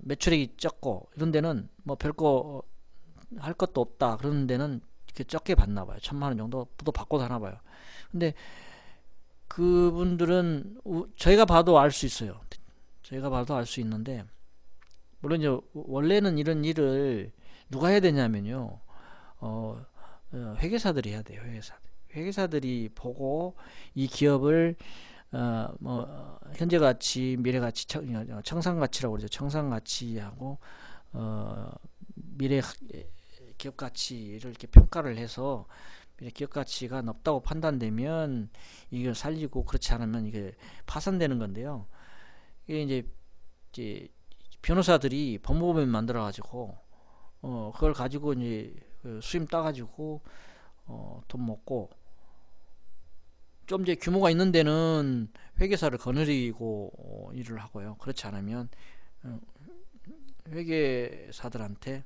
매출액이 적고 이런 데는 뭐 별거 할 것도 없다 그러는 데는 이렇게 적게 받나 봐요. 1,000만 원 정도도 받고 사나 봐요. 근데 그분들은 저희가 봐도 알 수 있어요. 저희가 봐도 알 수 있는데 물론 이제 원래는 이런 일을 누가 해야 되냐면요. 회계사들이 해야 돼요. 회계사들이 보고 이 기업을 현재 가치, 미래 가치, 청산 가치라고 그러죠. 청산 가치하고 미래 기업 가치를 이렇게 평가를 해서 미래 기업 가치가 높다고 판단되면 이걸 살리고 그렇지 않으면 이게 파산되는 건데요. 이게 이제 변호사들이 법무법인 만들어 가지고 그걸 가지고 이제 수임 따 가지고 돈 먹고 좀 이제 규모가 있는 데는 회계사를 거느리고 일을 하고요. 그렇지 않으면 회계사들한테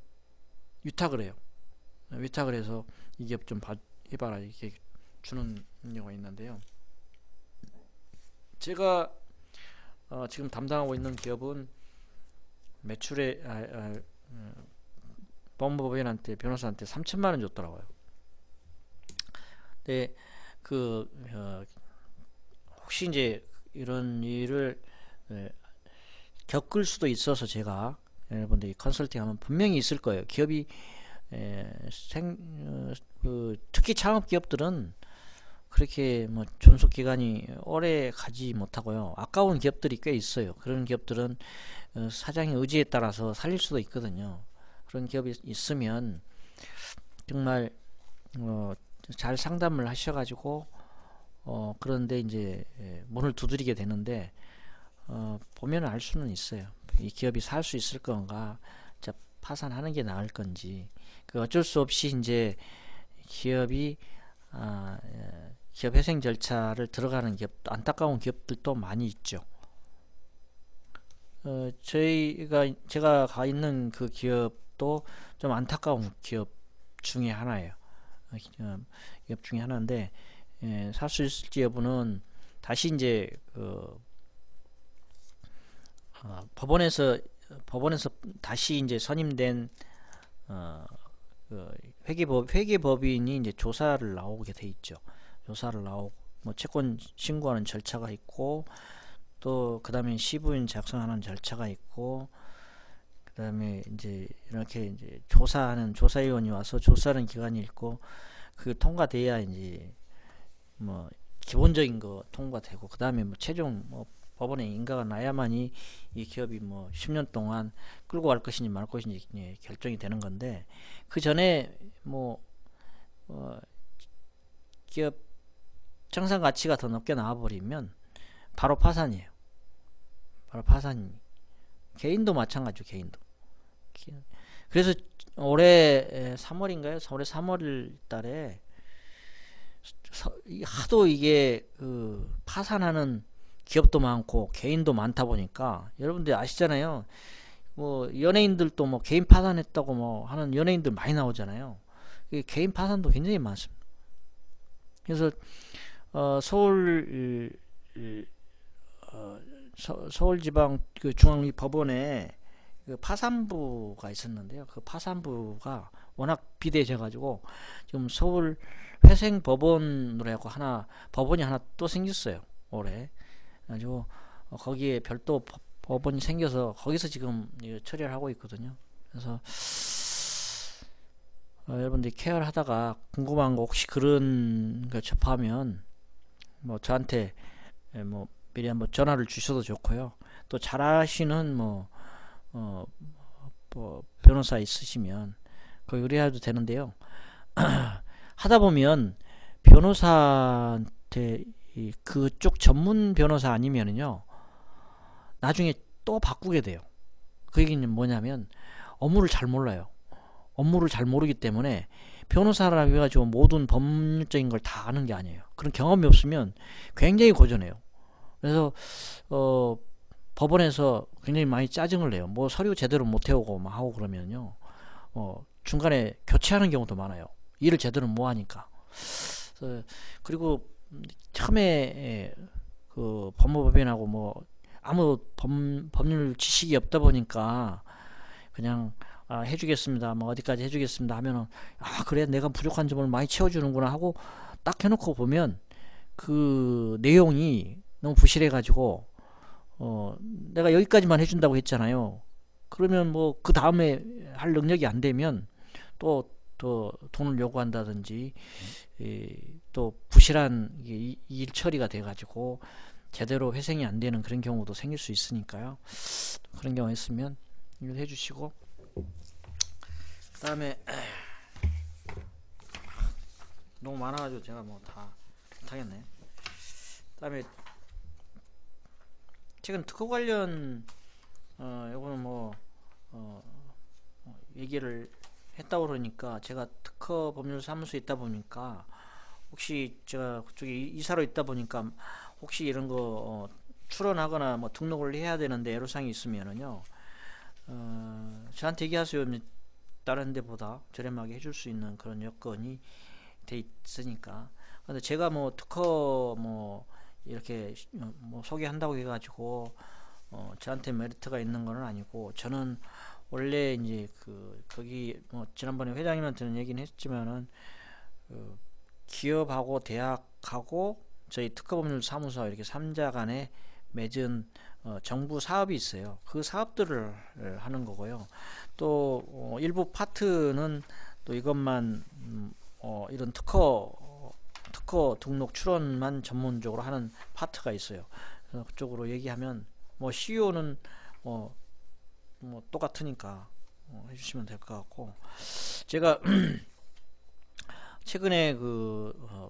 위탁을 해요. 위탁을 해서 이 기업 좀 해봐라 이렇게 주는 경우가 있는데요. 제가 지금 담당하고 있는 기업은 매출에 법무법인한테 변호사한테 3천만 원 줬더라고요. 근데 혹시 이제 이런 일을 겪을 수도 있어서 제가 여러분들이 컨설팅하면 분명히 있을 거예요. 기업이 특히 창업 기업들은 그렇게 뭐 존속 기간이 오래 가지 못하고요. 아까운 기업들이 꽤 있어요. 그런 기업들은 사장의 의지에 따라서 살릴 수도 있거든요. 그런 기업이 있으면 정말 잘 상담을 하셔가지고 그런데 이제 문을 두드리게 되는데 보면 알 수는 있어요. 이 기업이 살 수 있을 건가, 파산하는 게 나을 건지. 어쩔 수 없이 이제 기업이 기업 회생 절차를 들어가는 기업, 안타까운 기업들도 많이 있죠. 제가 가 있는 그 기업도 좀 안타까운 기업 중에 하나예요. 기업 중에 하나인데 살 수 있을지 여부는 다시 이제 법원에서 다시 이제 선임된 회계법인이 이제 조사를 나오게 돼 있죠. 조사를 나오고 뭐 채권 신고하는 절차가 있고 또 그다음에 시부인 작성하는 절차가 있고 그다음에 이제 이렇게 이제 조사하는 조사위원이 와서 조사하는 기간이 있고 그 통과돼야 이제 뭐 기본적인 거 통과되고 그다음에 뭐 최종 뭐 법원에 인가가 나야만이 이 기업이 뭐 10년 동안 끌고 갈 것인지 말 것인지 결정이 되는 건데 그 전에 뭐 기업 청산 가치가 더 높게 나와버리면 바로 파산이에요. 바로 파산이. 개인도 마찬가지죠. 개인도. 그래서 올해 3월인가요? 올해 3월 달에 하도 이게 파산하는 기업도 많고 개인도 많다 보니까 여러분들 아시잖아요. 뭐 연예인들도 뭐 개인 파산했다고 뭐 하는 연예인들 많이 나오잖아요. 개인 파산도 굉장히 많습니다. 그래서 서울지방 중앙법원에 파산부가 있었는데요. 그 파산부가 워낙 비대해져가지고 지금 서울 회생법원으로 해서 법원이 하나 또 생겼어요. 올해. 그래가지고 거기에 별도 법원이 생겨서 거기서 지금 처리를 하고 있거든요. 그래서 여러분들이 케어를 하다가 궁금한 거 혹시 그런 거 접하면 뭐 저한테 뭐 미리 한번 전화를 주셔도 좋고요. 또 잘 아시는 뭐 변호사 있으시면 그 의뢰해도 되는데요. 하다 보면 변호사한테 그쪽 전문 변호사 아니면은요 나중에 또 바꾸게 돼요. 그 얘기는 뭐냐면 업무를 잘 몰라요. 업무를 잘 모르기 때문에 변호사라고 해가지고 모든 법률적인 걸 다 아는 게 아니에요. 그런 경험이 없으면 굉장히 고전해요. 그래서 법원에서 굉장히 많이 짜증을 내요. 뭐 서류 제대로 못 해오고 막 하고 그러면요 중간에 교체하는 경우도 많아요. 일을 제대로 못 하니까. 그리고 처음에 그 법무법인하고 뭐 아무 법률 지식이 없다 보니까 그냥 해주겠습니다. 뭐 어디까지 해주겠습니다 하면은 그래 내가 부족한 점을 많이 채워주는구나 하고 딱 해놓고 보면 그 내용이 너무 부실해 가지고 내가 여기까지만 해준다고 했잖아요. 그러면 뭐 그 다음에 할 능력이 안 되면 또 돈을 요구한다든지 또 부실한 일 처리가 돼 가지고 제대로 회생이 안 되는 그런 경우도 생길 수 있으니까요. 그런 경우 있으면 이걸 해주시고, 그 다음에 너무 많아가지고 제가 뭐 다 못하겠네. 그 다음에 최근 특허 관련 요거는 뭐 얘기를 했다고 그러니까 제가 특허 법률 사무소에 있다 보니까 혹시 제가 그쪽에 이사로 있다 보니까 혹시 이런 거 출원하거나 뭐 등록을 해야 되는데 애로사항이 있으면은요 저한테 얘기하세요. 다른 데보다 저렴하게 해줄 수 있는 그런 여건이 돼 있으니까. 근데 제가 뭐 특허 뭐 이렇게 뭐 소개한다고 해가지고 저한테 메리트가 있는 건 아니고, 저는 원래 이제 거기 뭐 지난번에 회장님한테는 얘기는 했지만은 기업하고 대학하고 저희 특허법률 사무소 이렇게 3자 간에 맺은 정부 사업이 있어요. 그 사업들을 하는 거고요. 또 일부 파트는 또 이것만 이런 특허 등록 출원만 전문적으로 하는 파트가 있어요. 그래서 그쪽으로 얘기하면 뭐 CEO는 뭐 똑같으니까 해주시면 될 것 같고, 제가 최근에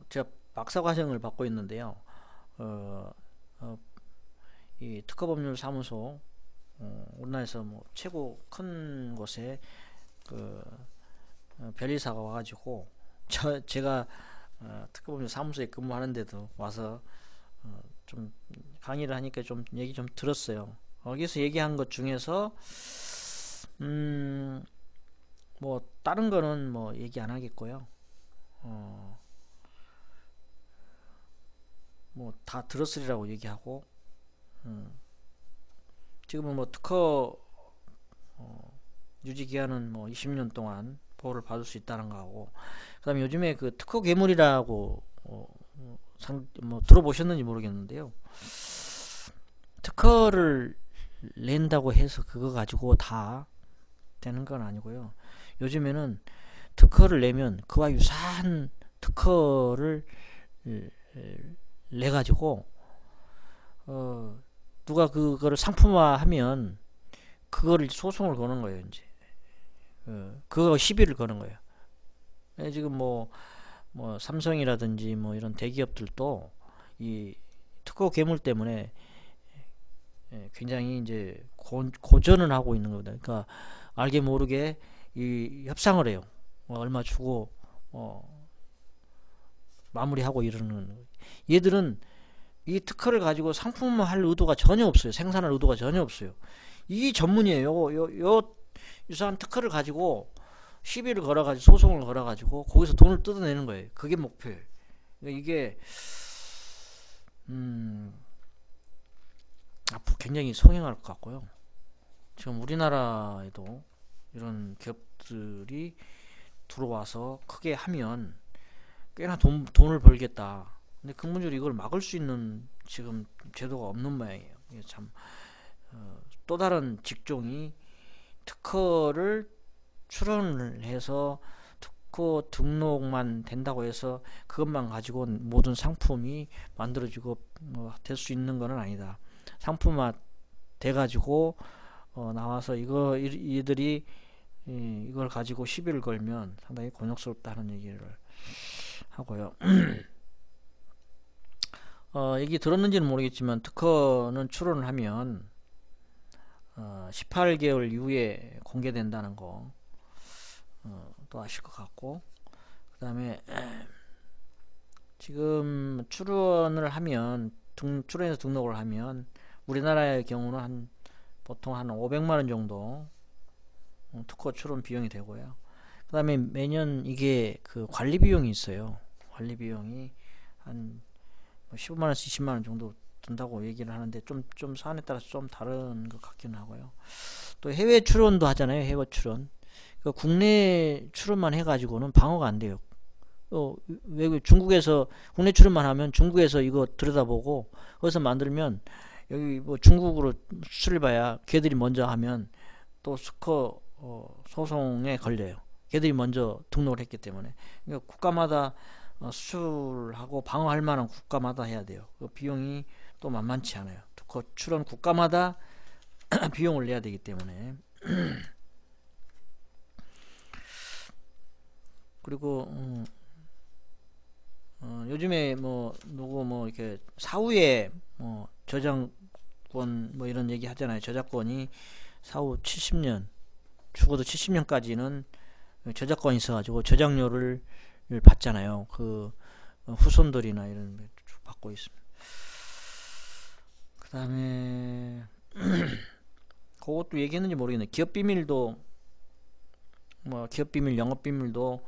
제가 박사과정을 받고 있는데요. 이 특허법률 사무소 우리나라에서 뭐 최고 큰 곳에 변리사가 와가지고 제가 특허법률 사무소에 근무하는데도 와서 좀 강의를 하니까 좀 얘기 좀 들었어요. 거기서 얘기한 것 중에서 뭐 다른 거는 뭐 얘기 안 하겠고요. 뭐 다 들었으리라고 얘기하고, 지금은 뭐 특허 유지 기한은 뭐 20년 동안 보호를 받을 수 있다는 거하고, 그다음에 요즘에 그 특허 괴물이라고 뭐 들어보셨는지 모르겠는데요. 특허를 낸다고 해서 그거 가지고 다 되는 건 아니고요. 요즘에는 특허를 내면 그와 유사한 특허를 내 가지고 누가 그거를 상품화하면 그거를 소송을 거는 거예요. 이제 그거 시비를 거는 거예요. 지금 뭐 삼성이라든지 뭐 이런 대기업들도 이 특허 괴물 때문에 굉장히 이제 고전을 하고 있는 겁니다. 그러니까 알게 모르게 이 협상을 해요. 얼마 주고 마무리하고 이러는. 얘들은 이 특허를 가지고 상품화할 의도가 전혀 없어요. 생산할 의도가 전혀 없어요. 이 전문이에요. 요 유사한 특허를 가지고 시비를 걸어가지고 소송을 걸어가지고 거기서 돈을 뜯어내는 거예요. 그게 목표예요. 그러니까 이게 앞으로 굉장히 성행할 것 같고요. 지금 우리나라에도 이런 기업들이 들어와서 크게 하면 꽤나 돈을 벌겠다. 근데 근본적으로 이걸 막을 수 있는 지금 제도가 없는 모양이에요. 이게 참 또 다른 직종이 특허를 출원을 해서 특허 등록만 된다고 해서 그것만 가지고 모든 상품이 만들어지고 될 수 있는 건 아니다. 상품화 돼가지고 나와서 얘들이 이걸 가지고 시비를 걸면 상당히 곤욕스럽다는 얘기를 하고요. 얘기 들었는지는 모르겠지만 특허는 출원을 하면 18개월 이후에 공개된다는 거 또 아실 것 같고, 그 다음에 지금 출원을 하면 출원해서 등록을 하면 우리나라의 경우는 보통 한 500만원 정도 특허 출원 비용이 되고요. 그 다음에 매년 이게 그 관리 비용이 있어요. 관리 비용이 한 15만원에서 20만원 정도 든다고 얘기를 하는데 좀 사안에 따라서 좀 다른 것 같기는 하고요. 또 해외 출원도 하잖아요. 해외 출원. 그 국내 출원만 해가지고는 방어가 안 돼요. 외국 중국에서 국내 출원만 하면 중국에서 이거 들여다보고 거기서 만들면 여기 뭐 중국으로 수출해봐야 걔들이 먼저 하면 또 특허 소송에 걸려요. 걔들이 먼저 등록을 했기 때문에. 그러니까 국가마다 수출하고 방어할 만한 국가마다 해야 돼요. 그 비용이 또 만만치 않아요. 특허 출원 국가마다 비용을 내야 되기 때문에. 그리고 요즘에 뭐 누구 뭐 이렇게 사후에 뭐 저작권 뭐 이런 얘기 하잖아요. 저작권이 사후 70년 죽어도 70년까지는 저작권이 있어가지고 저작료를 받잖아요. 그 후손들이나 이런 쭉 받고 있습니다. 그 다음에 그것도 얘기했는지 모르겠네. 기업 비밀도 뭐 기업 비밀, 영업 비밀도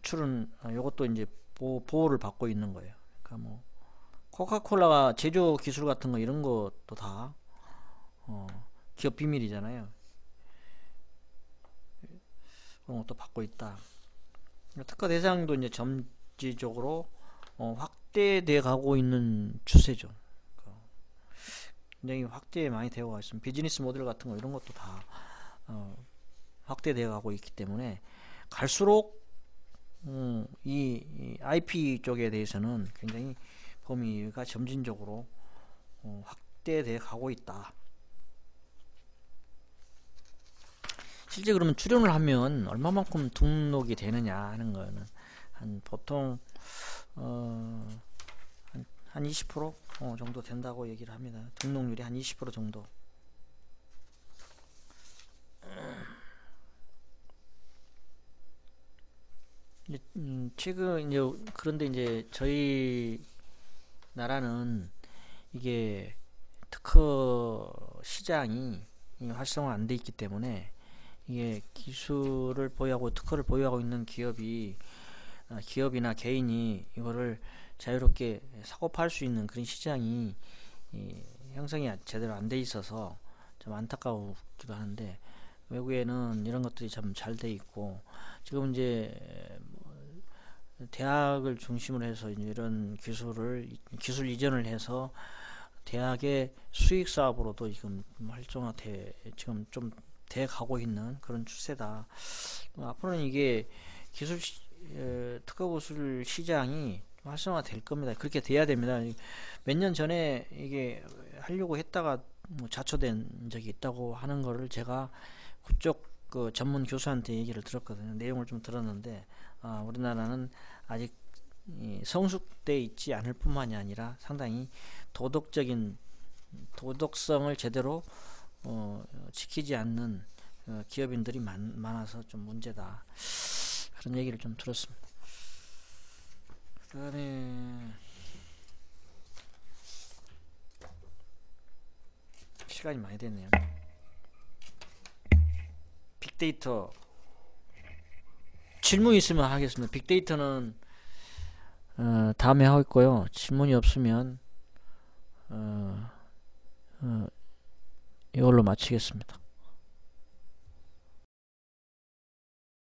출은 요것도 이제 보호를 받고 있는 거예요. 그러니까 뭐 코카콜라가 제조 기술 같은 거 이런 것도 다 기업 비밀이잖아요. 그런 것도 받고 있다. 특허 대상도 이제 점지적으로 확대돼 가고 있는 추세죠. 굉장히 확대 많이 되어 있습니다. 비즈니스 모델 같은 거 이런 것도 다 확대되어 가고 있기 때문에 갈수록 이 IP 쪽에 대해서는 굉장히 범위가 점진적으로 확대되어 가고 있다. 실제 그러면 출연을 하면 얼마만큼 등록이 되느냐 하는 거는 보통 한 20% 정도 된다고 얘기를 합니다. 등록률이 한 20% 정도. 최근 이제 그런데 이제 저희 나라는 이게 특허 시장이 활성화 안 돼 있기 때문에 이게 기술을 보유하고 특허를 보유하고 있는 기업이나 개인이 이거를 자유롭게 사고 팔 수 있는 그런 시장이 형성이 제대로 안 돼 있어서 좀 안타까우기도 하는데, 외국에는 이런 것들이 참 잘 돼 있고 지금 이제 대학을 중심으로 해서 이런 기술 이전을 해서 대학의 수익 사업으로도 지금 지금 좀 돼 가고 있는 그런 추세다. 앞으로는 이게 특허 기술 시장이 활성화 될 겁니다. 그렇게 돼야 됩니다. 몇 년 전에 이게 하려고 했다가 뭐 자초된 적이 있다고 하는 거를 제가 그쪽 그 전문 교수한테 얘기를 들었거든요. 내용을 좀 들었는데 우리나라는 아직 성숙돼 있지 않을 뿐만이 아니라 상당히 도덕성을 제대로 지키지 않는 기업인들이 많아서 좀 문제다. 그런 얘기를 좀 들었습니다. 그 다음에 시간이 많이 됐네요. 빅데이터 질문 있으면 하겠습니다. 빅데이터는 다음에 하고 있고요. 질문이 없으면 이걸로 마치겠습니다.